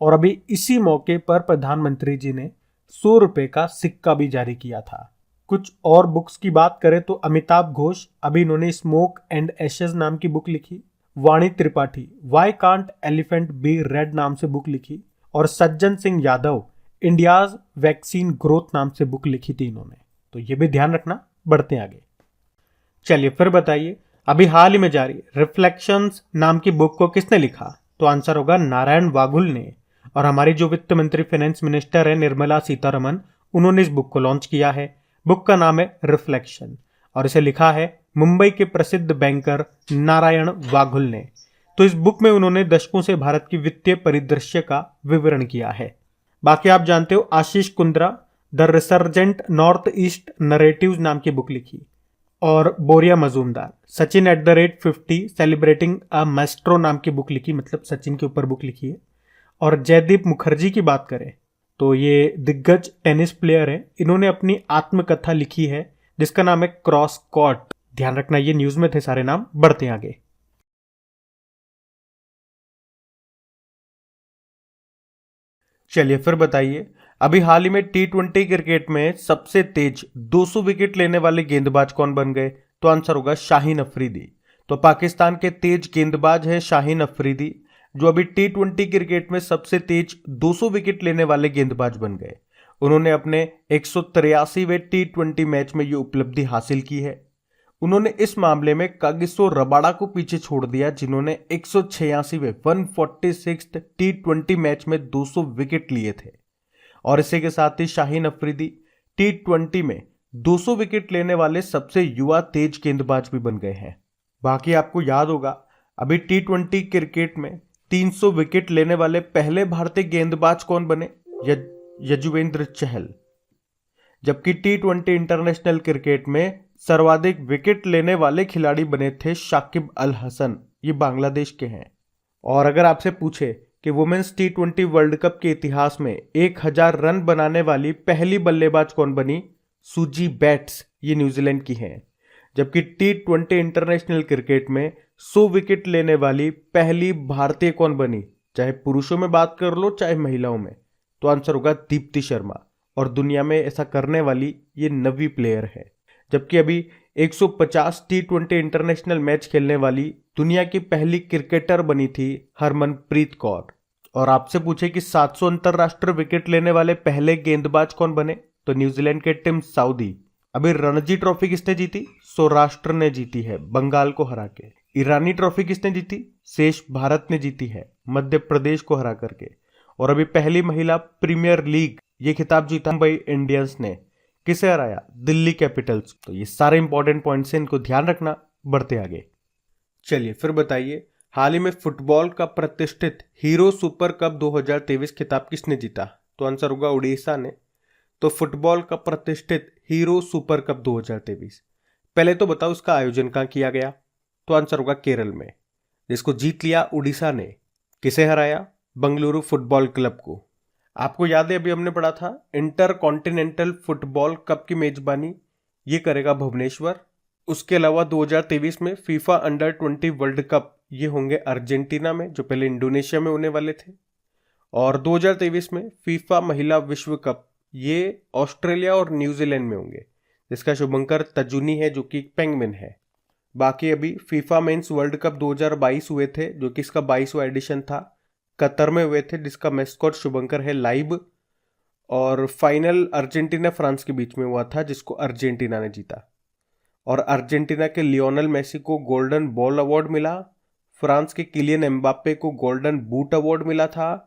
Speaker 1: और अभी इसी मौके पर प्रधानमंत्री जी ने 100 रुपए का सिक्का भी जारी किया था। कुछ और बुक्स की बात करें तो अमिताभ घोष, अभी इन्होंने स्मोक एंड एशेज नाम की बुक लिखी। Vani Tripathi why can't elephant be red नाम से बुक लिखी। और Sajjan Singh Yadav India's vaccine growth नाम से बुक लिखी थी इन्होंने। तो ये भी ध्यान रखना। बढ़ते आगे। चलिए फिर बताइए, अभी हाल ही में जारी रिफ्लेक्शंस नाम की बुक को किसने लिखा? तो आंसर होगा नारायण वाघुल ने। और हमारी जो वित्त मंत्री फाइनेंस मिनिस्टर है निर्मला सीतारमन, उन्होंने इस बुक को लॉन्च किया है। बुक का नाम है रिफ्लेक्शन और इसे लिखा है मुंबई के प्रसिद्ध बैंकर नारायण वाघुल ने। तो इस बुक में उन्होंने दशकों से भारत की वित्तीय परिदृश्य का विवरण किया है। बाकी आप जानते हो Ashish Kundra the resurgent north east narratives नाम की बुक लिखी। और Boria Majumdar Sachin @50 celebrating a maestro नाम की बुक लिखी, मतलब सचिन के ऊपर बुक लिखी है। और जयदीप मुखर्जी की बात करें तो ये दिग्गज टेनिस प्लेयर है, इन्होंने अपनी आत्मकथा लिखी है जिसका नाम है क्रॉस कोर्ट। ध्यान रखना, ये न्यूज में थे सारे नाम। बढ़ते आगे। चलिए फिर बताइए, अभी हाल ही में T20 क्रिकेट में सबसे तेज 200 विकेट लेने वाले गेंदबाज कौन बन गए? तो आंसर होगा शाहीन अफरीदी। तो पाकिस्तान के तेज गेंदबाज है शाहीन अफरीदी, जो अभी T20 क्रिकेट में सबसे तेज 200 विकेट लेने वाले गेंदबाज बन गए। उन्होंने अपने 183वें T20 मैच में ये उपलब्धि हासिल की है। उन्होंने इस मामले में कागिसो रबाडा को पीछे छोड़ दिया, जिन्होंने 186वें 146th T20 मैच में 200 विकेट लिए थे। और इसी के साथ ही शाहीन अफरीदी T20 में 200 विकेट लेने वाले सबसे युवा तेज गेंदबाज भी बन गए हैं। बाकी आपको याद होगा, अभी T20 क्रिकेट में 300 विकेट लेने वाले पहले भारतीय गेंदबाज कौन बने? यजुवेंद्र चहल। जबकि T20 इंटरनेशनल क्रिकेट में सर्वाधिक विकेट लेने वाले खिलाड़ी बने थे शाकिब अल हसन, ये बांग्लादेश के हैं। और अगर आपसे पूछे कि वुमेन्स T20 वर्ल्ड कप के इतिहास में 1000 रन बनाने वाली पहली बल्लेबाज कौन बनी? सूजी बैट्स, ये न्यूजीलैंड की हैं। जबकि T20 इंटरनेशनल क्रिकेट में 100 विकेट लेने वाली पहली भारतीय कौन बनी, चाहे पुरुषों में बात कर लो चाहे महिलाओं में? तो आंसर होगा दीप्ति शर्मा। और दुनिया में ऐसा करने वाली ये 9वीं प्लेयर है। जबकि अभी 150 T20 इंटरनेशनल मैच खेलने वाली दुनिया की पहली क्रिकेटर बनी थी हरमनप्रीत कौर। और आपसे पूछे कि 700 अंतरराष्ट्रीय विकेट लेने वाले पहले गेंदबाज कौन बने, तो न्यूजीलैंड के टिम साउदी। अभी रणजी ट्रॉफी किसने जीती? सौराष्ट्र ने जीती है, बंगाल को हरा के। ईरानी ट्रॉफी किसने जीती? शेष भारत ने जीती है, मध्य प्रदेश को हरा करके। और अभी पहली महिला प्रीमियर लीग ये खिताब जीता मुंबई इंडियंस ने। किसे हराया? दिल्ली कैपिटल्स। तो ये सारे इंपॉर्टेंट पॉइंट्स हैं, इनको ध्यान रखना। बढ़ते आगे। चलिए फिर बताइए, हाल ही में फुटबॉल का प्रतिष्ठित हीरो सुपर कप 2023 खिताब किसने जीता? तो आंसर होगा उड़ीसा ने। तो फुटबॉल का प्रतिष्ठित हीरो सुपर कप 2023, पहले तो बताओ इसका आयोजन कहाँ किया गया? तो आंसर होगा केरल में, जिसको जीत लिया उड़ीसा ने। किसे हराया? बंगलुरु फुटबॉल क्लब को। आपको याद है अभी हमने पढ़ा था, इंटर कॉन्टिनेंटल फुटबॉल कप की मेजबानी ये करेगा भुवनेश्वर। उसके अलावा 2023 में फीफा अंडर 20 वर्ल्ड कप ये होंगे अर्जेंटीना में, जो पहले इंडोनेशिया में होने वाले थे। और 2023 में फीफा महिला विश्व कप ये ऑस्ट्रेलिया और न्यूजीलैंड में होंगे, जिसका शुभंकर तजुनी है, जो कि पेंगुइन है। बाकी अभी फीफा मेंस वर्ल्ड कप 2022 हुए थे, जो कि इसका 22वां एडिशन था, कतर में हुए थे, जिसका मैस्कॉट शुभंकर है लाइव। और फाइनल अर्जेंटीना फ्रांस के बीच में हुआ था, जिसको अर्जेंटीना ने जीता। और अर्जेंटीना के लियोनेल मेसी को गोल्डन बॉल अवार्ड मिला, फ्रांस के किलियन एम्बाप्पे को गोल्डन बूट अवार्ड मिला था,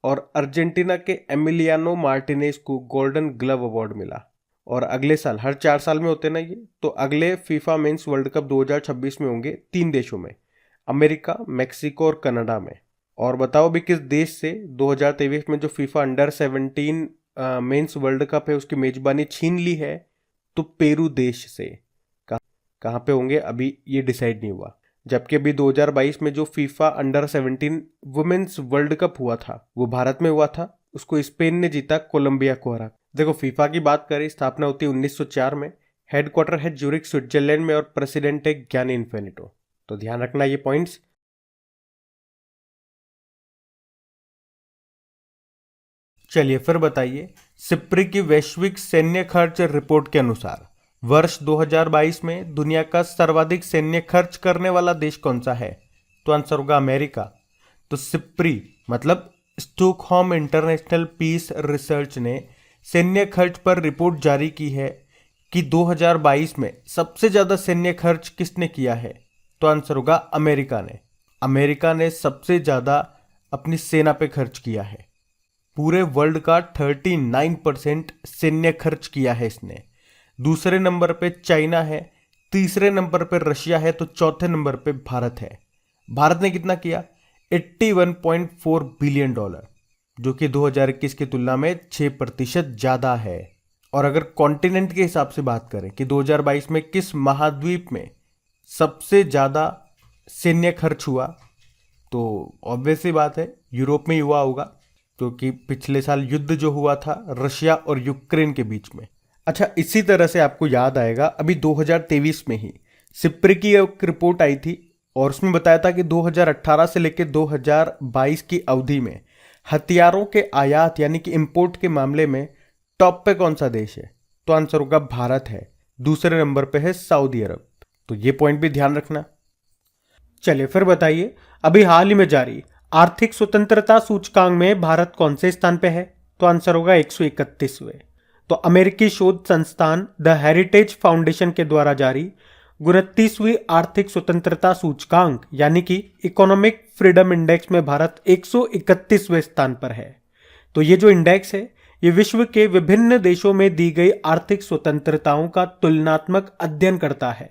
Speaker 1: और अर्जेंटीना के एमिलियानो मार्टिनेज को गोल्डन ग्लव अवार्ड मिला। और अगले साल, हर 4 साल में होते ना ये, तो अगले फीफा मेंस वर्ल्ड कप 2026 में होंगे 3 देशों में, अमेरिका, मैक्सिको और कनाडा में। और बताओ भी किस देश से 2023 में जो FIFA under 17 mains world cup है उसकी मेजबानी छीन ली है? तो पेरू देश से। कहाँ पे होंगे अभी ये डिसाइड नहीं हुआ। जबकि अभी 2022 में जो FIFA under 17 women's world cup हुआ था वो भारत में हुआ था, उसको स्पेन ने जीता कोलंबिया को हरा। देखो फीफा की बात करें, स्थापना होती है 1904 में, हेडक्वार्टर है ज्यूरिख स्विट्जरलैंड में, और प्रेसिडेंट है गियानी इन्फेनिटो। तो ध्यान रखना ये पॉइंट्स। चलिए फिर बताइए, सिप्री की वैश्विक सैन्य खर्च रिपोर्ट के अनुसार वर्ष 2022 में दुनिया का सर्वाधिक सैन्य खर्च करने वाला देश कौन सा है? तो आंसर होगा अमेरिका। तो सिप्री मतलब स्टॉकहोम इंटरनेशनल पीस रिसर्च ने सैन्य खर्च पर रिपोर्ट जारी की है कि 2022 में सबसे ज्यादा सैन्य खर्च किसने किया है? तो आंसर होगा अमेरिका ने। अमेरिका ने सबसे ज्यादा अपनी सेना पे खर्च किया है। पूरे वर्ल्ड का 39% सैन्य खर्च किया है इसने। दूसरे नंबर पे चाइना है, तीसरे नंबर पे रशिया है, तो चौथे नंबर पे भारत है। भारत ने कितना किया? 81.4 बिलियन डॉलर, जो कि 2021 की तुलना में 6% ज्यादा है। और अगर कॉन्टिनेंट के हिसाब से बात करें कि 2022 में किस महाद्वीप में सबसे ज्यादा सैन्य खर्च हुआ, तो ऑब्वियस सी बात है यूरोप में ही हुआ होगा, क्योंकि पिछले साल युद्ध जो हुआ था रशिया और यूक्रेन के बीच में। अच्छा, इसी तरह से आपको याद आएगा अभी 2023 में ही सिप्री की एक रिपोर्ट आई थी, और उसमें बताया था कि 2018 से लेकर 2022 की अवधि में हथियारों के आयात यानी कि इंपोर्ट के मामले में टॉप पे कौन सा देश है? तो आंसर होगा भारत है। दूसरे नंबर पे है सऊदी अरब। तो ये पॉइंट भी ध्यान रखना। चलिए फिर बताइए, अभी हाल ही में जारी आर्थिक स्वतंत्रता सूचकांक में भारत कौन से स्थान पे है? तो आंसर होगा 131वें। तो अमेरिकी शोध संस्थान द हेरिटेज फाउंडेशन के द्वारा जारी 29वीं आर्थिक स्वतंत्रता सूचकांक यानी कि इकोनॉमिक फ्रीडम इंडेक्स में भारत 131वें स्थान पर है। तो ये जो इंडेक्स है ये विश्व के विभिन्न देशों में दी गई आर्थिक स्वतंत्रताओं का तुलनात्मक अध्ययन करता है,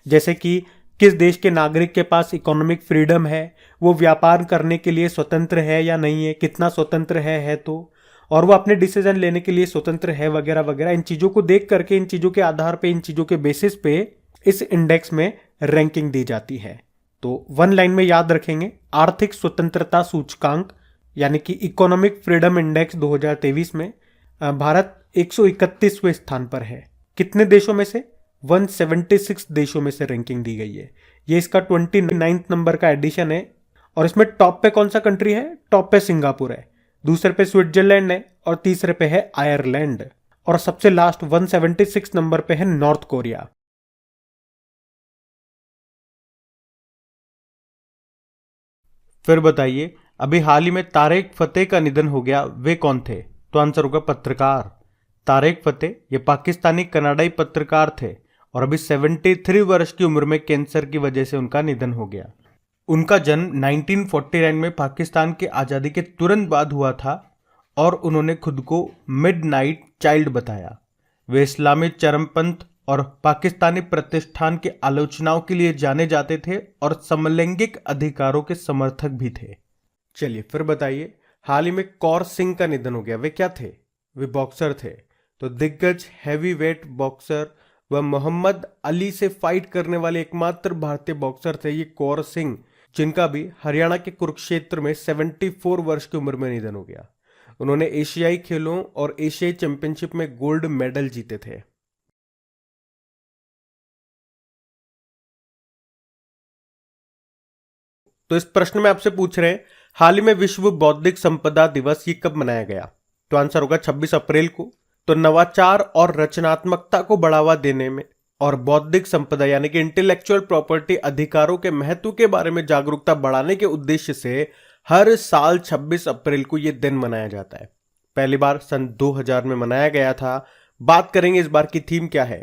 Speaker 1: जैसे कि किस देश के नागरिक के पास इकोनॉमिक फ्रीडम है, वो व्यापार करने के लिए स्वतंत्र है या नहीं है, कितना स्वतंत्र है तो, और वो अपने डिसीजन लेने के लिए स्वतंत्र है वगैरह वगैरह। इन चीजों को देख करके, इन चीजों के आधार पे, इन चीजों के बेसिस पे इस इंडेक्स में रैंकिंग दी जाती है। तो 1 लाइन में याद रखेंगे, आर्थिक स्वतंत्रता सूचकांक यानी कि इकोनॉमिक फ्रीडम इंडेक्स 2023 में भारत 131वें स्थान पर है। कितने देशों में से? 176 देशों में से रैंकिंग दी गई है। ये इसका 29 नंबर का एडिशन है। और इसमें टॉप पे कौन सा कंट्री है? टॉप पे सिंगापुर है, दूसरे पे स्विट्जरलैंड है, और तीसरे पे है आयरलैंड, और सबसे लास्ट 176 नंबर पे है नॉर्थ कोरिया। फिर बताइए, अभी हाल ही में तारिक फतेह का निधन हो गया, वे कौन थे? तो आंसर होगा पत्रकार। तारिक फतेह ये पाकिस्तानी कनाडाई पत्रकार थे, और अभी 73 वर्ष की उम्र में कैंसर की वजह से उनका निधन हो गया। उनका जन्म 1949 में पाकिस्तान की आज़ादी के तुरंत बाद हुआ था, और उन्होंने खुद को मिडनाइट चाइल्ड बताया। वे इस्लामी चरमपंथ और पाकिस्तानी प्रतिष्ठान की आलोचनाओं के लिए जाने जाते थे और समलैंगिक अधिकारों के समर्थक भी थे। चलिए फिर बताइए, हाल ही में कौर सिंह का निधन हो गया, वे क्या थे? वे बॉक्सर थे। तो दिग्गज हैवीवेट बॉक्सर व मोहम्मद अली से फाइट करने वाले एकमात्र भारतीय बॉक्सर थे ये कौर सिंह, जिनका भी हरियाणा के कुरुक्षेत्र में 74 वर्ष की उम्र में निधन हो गया। उन्होंने एशियाई खेलों और एशियाई चैंपियनशिप में गोल्ड मेडल जीते थे। तो इस प्रश्न में आपसे पूछ रहे हैं, हाल ही में विश्व बौद्धिक संपदा दिवस ये कब मनाया गया? तो आंसर होगा 26 अप्रैल को। तो नवाचार और रचनात्मकता को बढ़ावा देने में और बौद्धिक संपदा यानी कि इंटेलेक्चुअल प्रॉपर्टी अधिकारों के महत्व के बारे में जागरूकता बढ़ाने के उद्देश्य से हर साल 26 अप्रैल को यह दिन मनाया जाता है। पहली बार सन 2000 में मनाया गया था। बात करेंगे इस बार की थीम क्या है।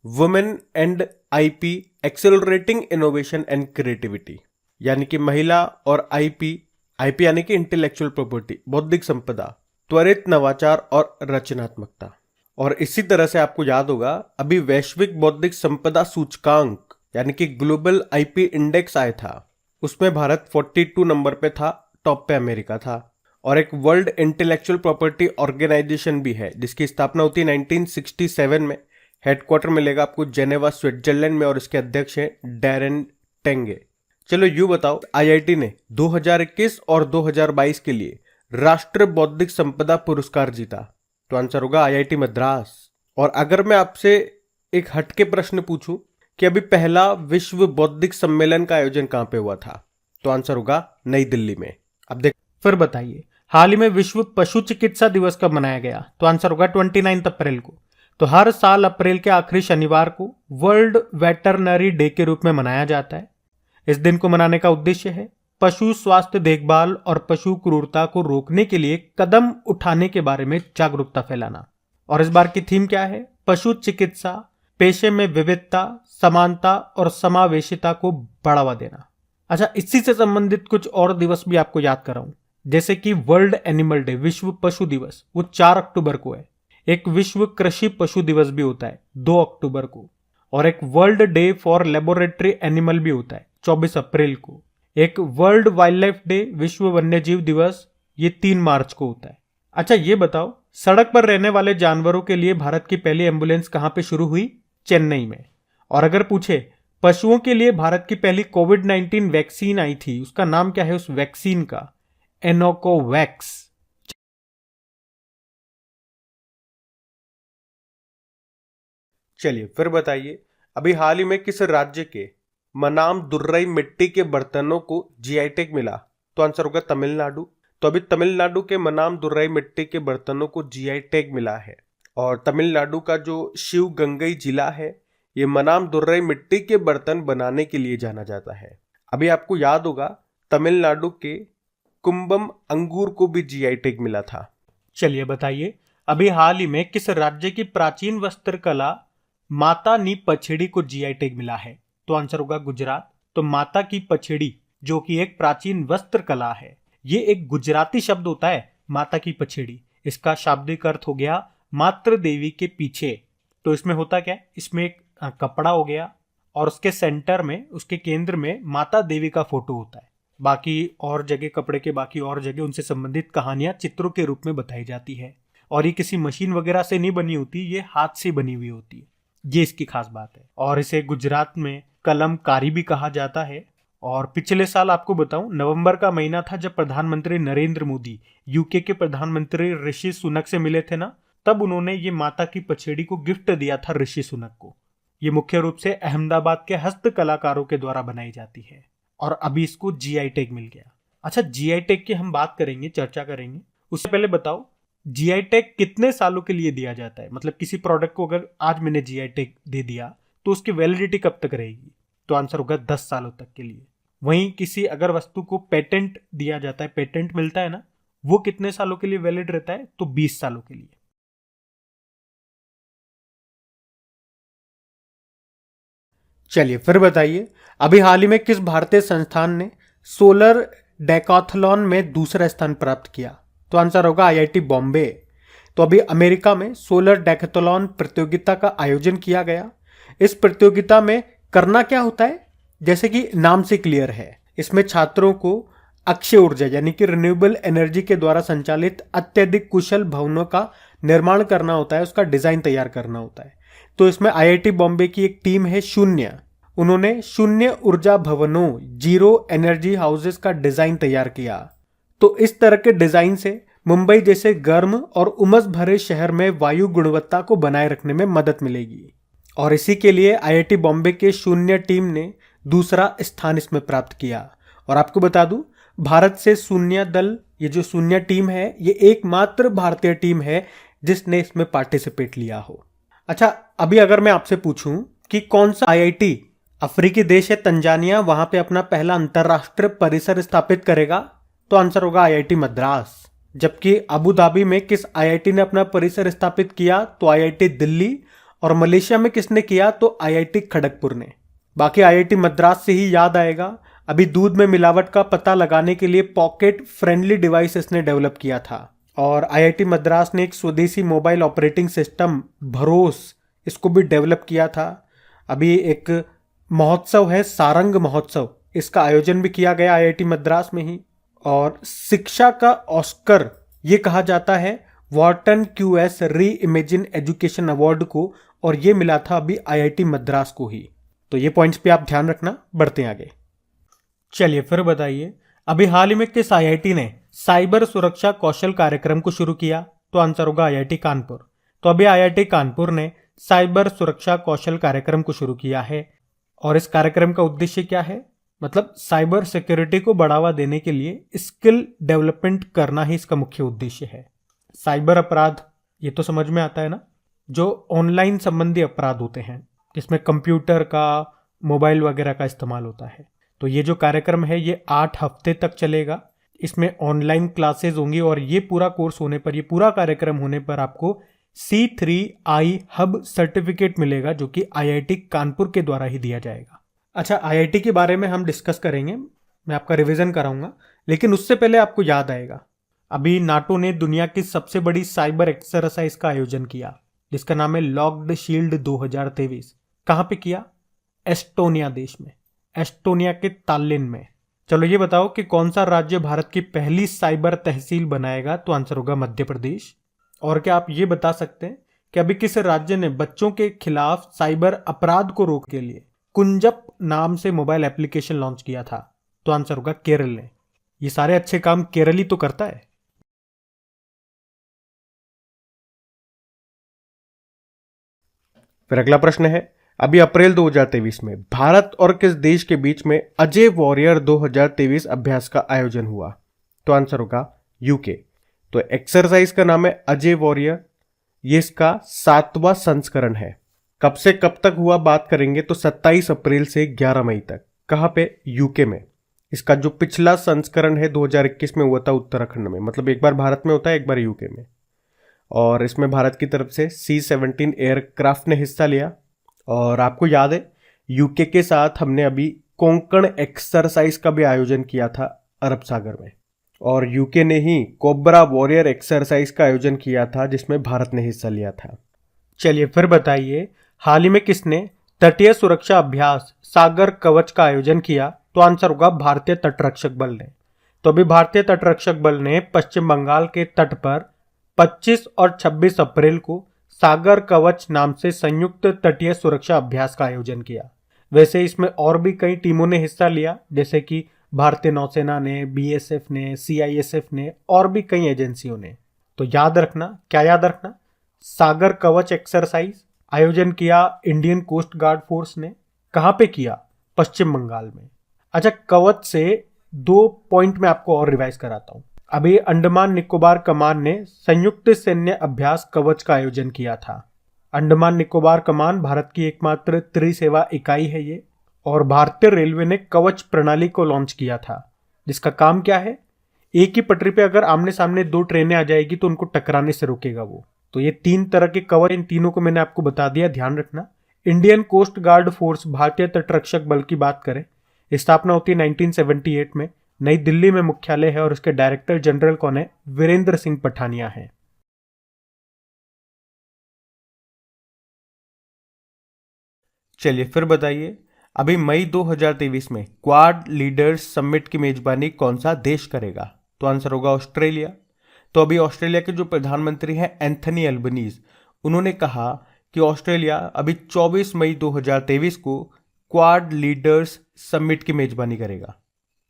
Speaker 1: Women and IP accelerating innovation and creativity, यानी कि महिला और आईपी यानी कि इंटेलेक्चुअल प्रॉपर्टी बौद्धिक संपदा, त्वरित नवाचार और रचनात्मकता। और इसी तरह से आपको याद होगा अभी वैश्विक बौद्धिक संपदा सूचकांक यानी कि ग्लोबल आईपी इंडेक्स आया था, उसमें भारत 42 नंबर पे था, टॉप पे अमेरिका था। और एक वर्ल्ड इंटेलेक्चुअल प्रॉपर्टी ऑर्गेनाइजेशन भी है जिसकी स्थापना होती है 1967 में। हेडक्वार्टर मिलेगा आपको जेनेवा स्विट्जरलैंड में और इसके अध्यक्ष हैं डैरेन टेंगे। चलो यूं बताओ, आईआईटी ने 2021 और 2022 के लिए राष्ट्रीय बौद्धिक संपदा पुरस्कार जीता। तो आंसर होगा आईआईटी मद्रास। और अगर मैं आपसे एक हटके प्रश्न पूछूं कि अभी पहला विश्व बौद्धिक सम्मेलन का आयोजन कहां पे हुआ था, तो आंसर होगा नई दिल्ली में। अब देख फिर बताइए, हाल ही में विश्व पशु चिकित्सा दिवस कब मनाया गया? तो आंसर होगा 29 अप्रैल को। तो हर साल अप्रैल के आखिरी शनिवार को वर्ल्ड वेटरनरी डे के रूप में मनाया जाता है। इस दिन को मनाने का उद्देश्य है पशु स्वास्थ्य देखभाल और पशु क्रूरता को रोकने के लिए कदम उठाने के बारे में जागरूकता फैलाना। और इस बार की थीम क्या है? पशु चिकित्सा, पेशे में विविधता, समानता और समावेशिता को बढ़ावा देना। अच्छा, इसी से संबंधित कुछ और दिवस भी आपको याद कराऊं, जैसे कि वर्ल्ड एनिमल डे, विश्व पशु दिवस, वो 4 अक्टूबर को है। एक विश्व कृषि पशु दिवस भी होता है 2 अक्टूबर को। और एक world day for laboratory animal भी होता है 24 अप्रैल को। एक वर्ल्ड वाइल्ड लाइफ डे, विश्व वन्यजीव दिवस, ये 3 मार्च को होता है। अच्छा ये बताओ, सड़क पर रहने वाले जानवरों के लिए भारत की पहली एम्बुलेंस कहां पे शुरू हुई? चेन्नई में। और अगर पूछे पशुओं के लिए भारत की पहली कोविड-19 वैक्सीन आई थी, उसका नाम क्या है उस वैक्सीन का? एनोकोवैक्स। चलिए फिर बताइए, अभी हाल ही में किस राज्य के मनाम दुर्रई मिट्टी के बर्तनों को जीआई टैग मिला? तो आंसर होगा तमिलनाडु। तो अभी तमिलनाडु के मनाम दुर्रई मिट्टी के बर्तनों को जीआई टैग मिला है। और तमिलनाडु का जो शिवगंगई जिला है, ये मनाम दुर्रई मिट्टी के बर्तन बनाने के लिए जाना जाता है। अभी आपको याद होगा तमिलनाडु के कुंभम अंगूर को भी जीआई टैग मिला था। चलिए बताइए, अभी हाल ही में किस राज्य की प्राचीन वस्त्रकला माता नी पछेड़ी को जीआई टैग मिला है? तो आंसर होगा गुजरात। तो माता की पछेड़ी जो कि एक प्राचीन वस्त्र कला है, ये एक गुजराती शब्द होता है माता की पछेड़ी। इसका शाब्दिक अर्थ हो गया मातृ देवी के पीछे। तो इसमें होता क्या है, इसमें एक कपड़ा हो गया और उसके सेंटर में, उसके केंद्र में माता देवी का फोटो होता है। बाकी और जगह, कपड़े के बाकी और जगह उनसे संबंधित कहानियां चित्रों के रूप में बताई जाती है। और ये किसी मशीन वगैरह से नहीं बनी होती, ये हाथ से बनी हुई होती है। ये इसकी खास बात है। और इसे गुजरात में कलमकारी भी कहा जाता है। और पिछले साल आपको बताऊं, नवंबर का महीना था जब प्रधानमंत्री नरेंद्र मोदी यूके के प्रधानमंत्री ऋषि सुनक से मिले थे ना, तब उन्होंने ये माता की पछेड़ी को गिफ्ट दिया था ऋषि सुनक को। ये मुख्य रूप से अहमदाबाद के हस्त कलाकारों के द्वारा बनाई जाती है और अभी इसको जीआई टैग मिल गया। अच्छा, जीआई टैग की हम बात करेंगे, चर्चा करेंगे। उससे पहले बताओ, जीआई टैग कितने सालों के लिए दिया जाता है? मतलब किसी प्रोडक्ट को अगर आज मैंने जीआई टैग दे दिया तो उसकी वैलिडिटी कब तक रहेगी? तो आंसर होगा 10 सालों तक के लिए। वहीं किसी अगर वस्तु को पेटेंट दिया जाता है, पेटेंट मिलता है ना, वो कितने सालों के लिए वैलिड रहता है? तो 20 सालों के लिए। चलिए फिर बताइए, अभी हाल ही में किस भारतीय संस्थान ने सोलर डेकाथलॉन में दूसरा स्थान प्राप्त किया? तो आंसर होगा आईआईटी बॉम्बे। तो अभी अमेरिका में सोलर डेकाथलॉन प्रतियोगिता का आयोजन किया गया। इस प्रतियोगिता में करना क्या होता है, जैसे कि नाम से क्लियर है, इसमें छात्रों को अक्षय ऊर्जा यानी कि रिन्यूएबल एनर्जी के द्वारा संचालित अत्यधिक कुशल भवनों का निर्माण करना होता है, उसका डिजाइन तैयार करना होता है। तो इसमें आईआईटी बॉम्बे की एक टीम है शून्य, उन्होंने शून्य ऊर्जा भवनों, जीरो एनर्जी हाउसेस का डिजाइन तैयार किया। तो इस तरह के डिजाइन से मुंबई जैसे गर्म और उमस भरे शहर में वायु गुणवत्ता को बनाए रखने में मदद मिलेगी। और इसी के लिए आईआईटी बॉम्बे के शून्य टीम ने दूसरा स्थान इसमें प्राप्त किया। और आपको बता दूं, भारत से शून्य दल, ये जो शून्य टीम है, ये एकमात्र भारतीय टीम है जिसने इसमें पार्टिसिपेट लिया हो। अच्छा, अभी अगर मैं आपसे पूछूं कि कौन सा आईआईटी अफ्रीकी देश है तंजानिया, वहां पे अपना पहला अंतरराष्ट्रीय परिसर स्थापित करेगा, तो आंसर होगा आईआईटी मद्रास। जबकि अबू धाबी में किस आईआईटी ने अपना परिसर स्थापित किया, तो आईआईटी दिल्ली। और मलेशिया में किसने किया, तो आईआईटी खड़गपुर ने। बाकी आईआईटी मद्रास से ही याद आएगा, अभी दूध में मिलावट का पता लगाने के लिए पॉकेट फ्रेंडली डिवाइस इसने डेवलप किया था। और आईआईटी मद्रास ने एक स्वदेशी मोबाइल ऑपरेटिंग सिस्टम भरोस, इसको भी डेवलप किया था। अभी एक महोत्सव है सारंग महोत्सव, इसका आयोजन भी किया गया आईआईटी मद्रास में ही। और शिक्षा का ऑस्कर ये कहा जाता है वॉर्टन क्यूएस री इमेजिन एजुकेशन अवार्ड को, और ये मिला था अभी आईआईटी मद्रास को ही। तो ये पॉइंट्स पे आप ध्यान रखना। बढ़ते हैं आगे। चलिए फिर बताइए, अभी हाल ही में किस आईआईटी ने साइबर सुरक्षा कौशल कार्यक्रम को शुरू किया, तो आंसर होगा आईआईटी कानपुर। तो अभी आईआईटी कानपुर ने साइबर सुरक्षा कौशल कार्यक्रम को शुरू किया है। और इस कार्यक्रम का उद्देश्य क्या है, मतलब साइबर सिक्योरिटी को बढ़ावा देने के लिए स्किल डेवलपमेंट करना ही इसका मुख्य उद्देश्य है। साइबर अपराध, ये तो समझ में आता है ना, जो ऑनलाइन संबंधी अपराध होते हैं जिसमें कंप्यूटर का, मोबाइल वगैरह का इस्तेमाल होता है। तो ये जो कार्यक्रम है ये 8 हफ्ते तक चलेगा। इसमें ऑनलाइन क्लासेस होंगी और ये पूरा कोर्स होने पर, ये पूरा कार्यक्रम होने पर आपको C3I हब सर्टिफिकेट मिलेगा, जो कि आईआईटी कानपुर के द्वारा ही दिया जाएगा। अच्छा, आईआईटी के बारे में हम डिस्कस करेंगे, मैं आपका रिवीजन कराऊंगा, लेकिन उससे पहले आपको याद आएगा अभी नाटो ने दुनिया की सबसे बड़ी साइबर एक्सरसाइज का आयोजन किया, जिसका नाम है लॉक्ड शील्ड 2023। कहां पे किया, एस्टोनिया देश में, एस्टोनिया के ताल्लिन में। चलो ये बताओ कि कौन सा राज्य भारत की पहली साइबर तहसील बनाएगा, तो आंसर होगा मध्य प्रदेश। और क्या आप ये बता सकते हैं कि अभी किस राज्य ने बच्चों के खिलाफ साइबर अपराध को रोकने के लिए कुंजप नाम से मोबाइल एप्लीकेशन लॉन्च किया था, तो आंसर होगा केरल ने। ये सारे अच्छे काम केरल ही तो करता है। फिर अगला प्रश्न है, अभी अप्रैल 2023 में भारत और किस देश के बीच में अजय वॉरियर 2023 अभ्यास का आयोजन हुआ, तो आंसर होगा यूके। तो एक्सरसाइज का नाम है अजय वॉरियर, ये इसका 7वां संस्करण है। कब से कब तक हुआ बात करेंगे, तो 27 अप्रैल से 11 मई तक। कहां पे, यूके में। इसका जो पिछला संस्करण है 2021 में हुआ था उत्तराखंड में, मतलब एक बार भारत में होता है, एक बार यूके में। और इसमें भारत की तरफ से C-17 एयरक्राफ्ट ने हिस्सा लिया। और आपको याद है यूके के साथ हमने अभी कोंकण एक्सरसाइज का भी आयोजन किया था अरब सागर में, और यूके ने ही कोबरा वॉरियर एक्सरसाइज का आयोजन किया था जिसमें भारत ने हिस्सा लिया था। चलिए फिर बताइए, हाल ही में किसने तटीय सुरक्षा अभ्यास सागर कवच का आयोजन किया, तो आंसर होगा भारतीय तटरक्षक बल ने। तो अभी भारतीय तटरक्षक बल ने पश्चिम बंगाल के तट पर 25 और 26 अप्रैल को सागर कवच नाम से संयुक्त तटीय सुरक्षा अभ्यास का आयोजन किया। वैसे इसमें और भी कई टीमों ने हिस्सा लिया, जैसे कि भारतीय नौसेना ने, बीएसएफ ने, सीआईएसएफ ने, और भी कई एजेंसियों ने। तो याद रखना, क्या याद रखना, सागर कवच एक्सरसाइज आयोजन किया इंडियन कोस्ट गार्ड फोर्स ने। कहां पे किया, पश्चिम बंगाल में। अच्छा, कवच से 2 पॉइंट में आपको और रिवाइज कराता हूं। अभी अंडमान निकोबार कमान ने संयुक्त सैन्य अभ्यास कवच का आयोजन किया था। अंडमान निकोबार कमान भारत की एकमात्र त्रिसेवा इकाई है ये, और भारतीय रेलवे ने कवच प्रणाली को लॉन्च किया था, जिसका काम क्या है, एक ही पटरी पे अगर आमने सामने 2 ट्रेनें आ जाएगी तो उनको टकराने से रोकेगा वो। तो ये 3 तरह के कवच, इन तीनों को मैंने आपको बता दिया, ध्यान रखना। इंडियन कोस्ट गार्ड फोर्स भारतीय तटरक्षक बल की बात करें, स्थापना होती है 1978 में, नई दिल्ली में मुख्यालय है, और उसके डायरेक्टर जनरल कौन है, वीरेंद्र सिंह पठानिया है। चलिए फिर बताइए, अभी मई 2023 में क्वाड लीडर्स समिट की मेजबानी कौन सा देश करेगा? तो आंसर होगा ऑस्ट्रेलिया। तो अभी ऑस्ट्रेलिया के जो प्रधानमंत्री हैं एंथनी अल्बनीज, उन्होंने कहा कि ऑस्ट्रेलिया अभी 24 मई 2023 को क्वाड लीडर्स समिट की मेजबानी करेगा।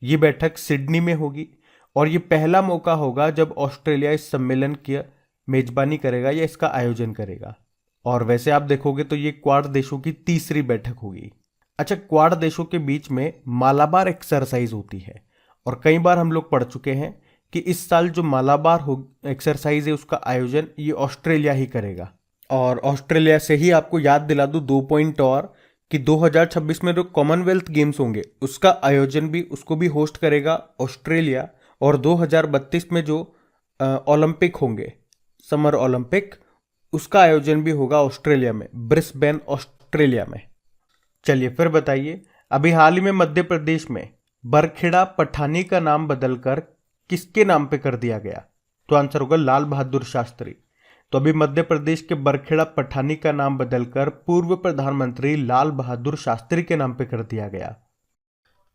Speaker 1: ये बैठक सिडनी में होगी और ये पहला मौका होगा जब ऑस्ट्रेलिया इस सम्मेलन की मेजबानी करेगा या इसका आयोजन करेगा। और वैसे आप देखोगे तो ये क्वाड देशों की तीसरी बैठक होगी। अच्छा, क्वाड देशों के बीच में मालाबार एक्सरसाइज होती है और कई बार हम लोग पढ़ चुके हैं कि इस साल जो मालाबार एक्सरसाइज है उसका आयोजन ये ऑस्ट्रेलिया ही करेगा। और ऑस्ट्रेलिया से ही आपको याद दिला दूं 2 पॉइंट और, कि 2026 में जो कॉमनवेल्थ गेम्स होंगे उसका आयोजन भी उसको भी होस्ट करेगा ऑस्ट्रेलिया। और 2032 में जो ओलंपिक होंगे, समर ओलंपिक, उसका आयोजन भी होगा ऑस्ट्रेलिया में, ब्रिस्बेन ऑस्ट्रेलिया में। चलिए फिर बताइए, अभी हाल ही में मध्य प्रदेश में बरखेड़ा पठानी का नाम बदलकर किसके नाम पे कर दिया गया? तो आंसर होगा लाल बहादुर शास्त्री। तो अभी मध्य प्रदेश के बरखेड़ा पठानी का नाम बदलकर पूर्व प्रधानमंत्री लाल बहादुर शास्त्री के नाम पे कर दिया गया।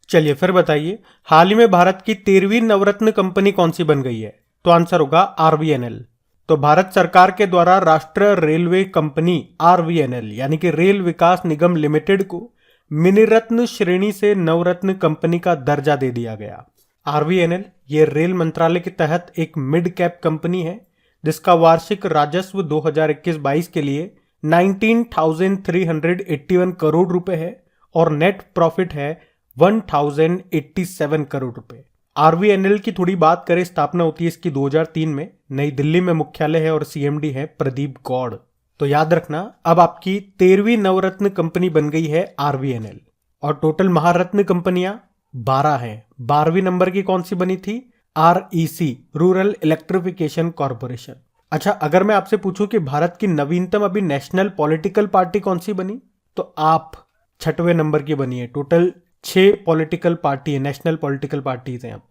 Speaker 1: चलिए फिर बताइए, हाल ही में भारत की 13वीं नवरत्न कंपनी कौन सी बन गई है? तो आंसर होगा आरवीएनएल। तो भारत सरकार के द्वारा राष्ट्रीय रेलवे कंपनी आरवीएनएल यानी कि रेल विकास निगम लिमिटेड को मिनीरत्न श्रेणी से नवरत्न कंपनी का दर्जा दे दिया गया। आरवीएनएल ये रेल मंत्रालय के तहत एक मिड कैप कंपनी है जिसका वार्षिक राजस्व 2021-22 के लिए 19,381 करोड़ रुपए है और नेट प्रॉफिट है 1,087 करोड़ रुपए। आरवीएनएल की थोड़ी बात करें, स्थापना होती है इसकी 2003 में, नई दिल्ली में मुख्यालय है और सीएमडी है प्रदीप गौड़। तो याद रखना, अब आपकी 13वीं नवरत्न कंपनी बन गई है आरवीएनएल। और टोटल महारत्न कंपनियां 12 हैं। 12वीं नंबर की कौन सी बनी थी? REC, rural electrification corporation. अच्छा, अगर मैं आपसे पूछूं कि भारत की नवीनतम अभी नेशनल पॉलिटिकल पार्टी कौन सी बनी, तो आप 6वें नंबर की बनी है। टोटल 6 पॉलिटिकल पार्टी है, नेशनल पॉलिटिकल पार्टीज हैं अब।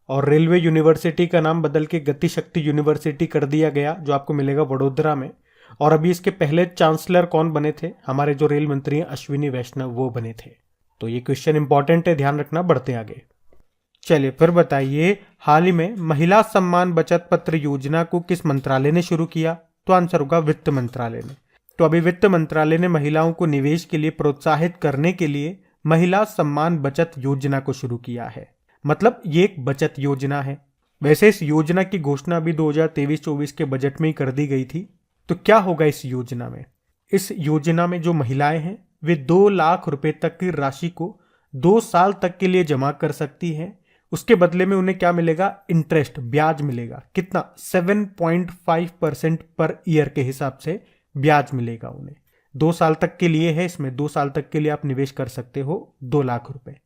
Speaker 1: और रेलवे यूनिवर्सिटी का नाम बदल के गति शक्ति यूनिवर्सिटी कर दिया गया, जो आपको मिलेगा वडोदरा में। और अभी इसके पहले चांसलर कौन बने थे? हमारे जो रेल मंत्री हैं अश्विनी वैष्णव, वो बने थे। तो ये क्वेश्चन इंपॉर्टेंट है, ध्यान रखना। बढ़ते आगे। चलिए फिर बताइए, हाल ही में महिला सम्मान बचत पत्र योजना को किस मंत्रालय ने शुरू किया? तो आंसर होगा वित्त मंत्रालय ने। तो अभी वित्त मंत्रालय ने महिलाओं को निवेश के लिए प्रोत्साहित करने के लिए महिला सम्मान बचत योजना को शुरू किया है। मतलब ये एक बचत योजना है। वैसे इस योजना की घोषणा अभी 2023-24 के बजट में ही कर दी गई थी। तो क्या होगा इस योजना में? इस योजना में जो महिलाएं हैं वे 2 लाख रुपए तक की राशि को 2 साल तक के लिए जमा कर सकती हैं। उसके बदले में उन्हें क्या मिलेगा? इंटरेस्ट, ब्याज मिलेगा। कितना? 7.5% पर ईयर के हिसाब से ब्याज मिलेगा उन्हें। 2 साल तक के लिए है, इसमें 2 साल तक के लिए आप निवेश कर सकते हो 2 लाख रुपए।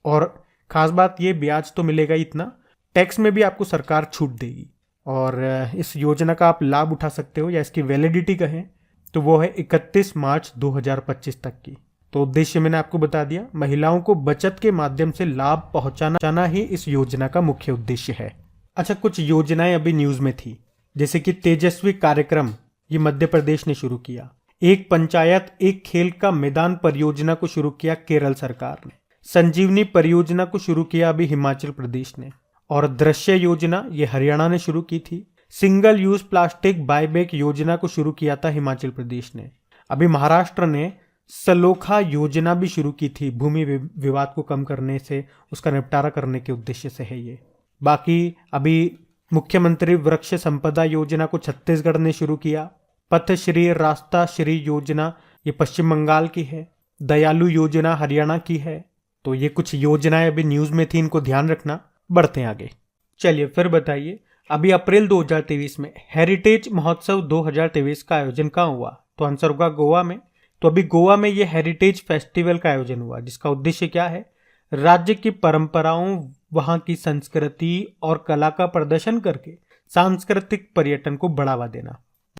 Speaker 1: और खास बात ये, ब्याज तो मिलेगा इतना, टैक्स में भी आपको सरकार छूट देगी। और इस योजना का आप लाभ उठा सकते हो, या इसकी वैलिडिटी कहें तो वो है 31 मार्च 2025 तक की। तो उद्देश्य मैंने आपको बता दिया, महिलाओं को बचत के माध्यम से लाभ पहुंचाना ही इस योजना का मुख्य उद्देश्य है। अच्छा, कुछ योजनाएं अभी न्यूज में थी, जैसे कि तेजस्वी कार्यक्रम, ये मध्य प्रदेश ने शुरू किया। एक पंचायत एक खेल का मैदान परियोजना को शुरू किया केरल सरकार ने। संजीवनी परियोजना को शुरू किया अभी हिमाचल प्रदेश ने। और दृश्य योजना ये हरियाणा ने शुरू की थी। सिंगल यूज प्लास्टिक बायबैक योजना को शुरू किया था हिमाचल प्रदेश ने। अभी महाराष्ट्र ने सलोखा योजना भी शुरू की थी, भूमि विवाद को कम करने से, उसका निपटारा करने के उद्देश्य से है ये। बाकी अभी मुख्यमंत्री वृक्ष संपदा योजना को छत्तीसगढ़ ने शुरू किया। पथश्री रास्ता श्री योजना ये पश्चिम बंगाल की है। दयालु योजना हरियाणा की है। तो ये कुछ योजनाएं अभी न्यूज में थी, इनको ध्यान रखना। बढ़ते हैं आगे। चलिए फिर बताइए, अभी अप्रैल 2023 में हेरिटेज महोत्सव 2023 का आयोजन कहाँ हुआ? तो आंसर होगा गोवा में। तो अभी गोवा में ये हेरिटेज फेस्टिवल का आयोजन हुआ, जिसका उद्देश्य क्या है? राज्य की परंपराओं, वहां की संस्कृति और कला का प्रदर्शन करके सांस्कृतिक पर्यटन को बढ़ावा देना।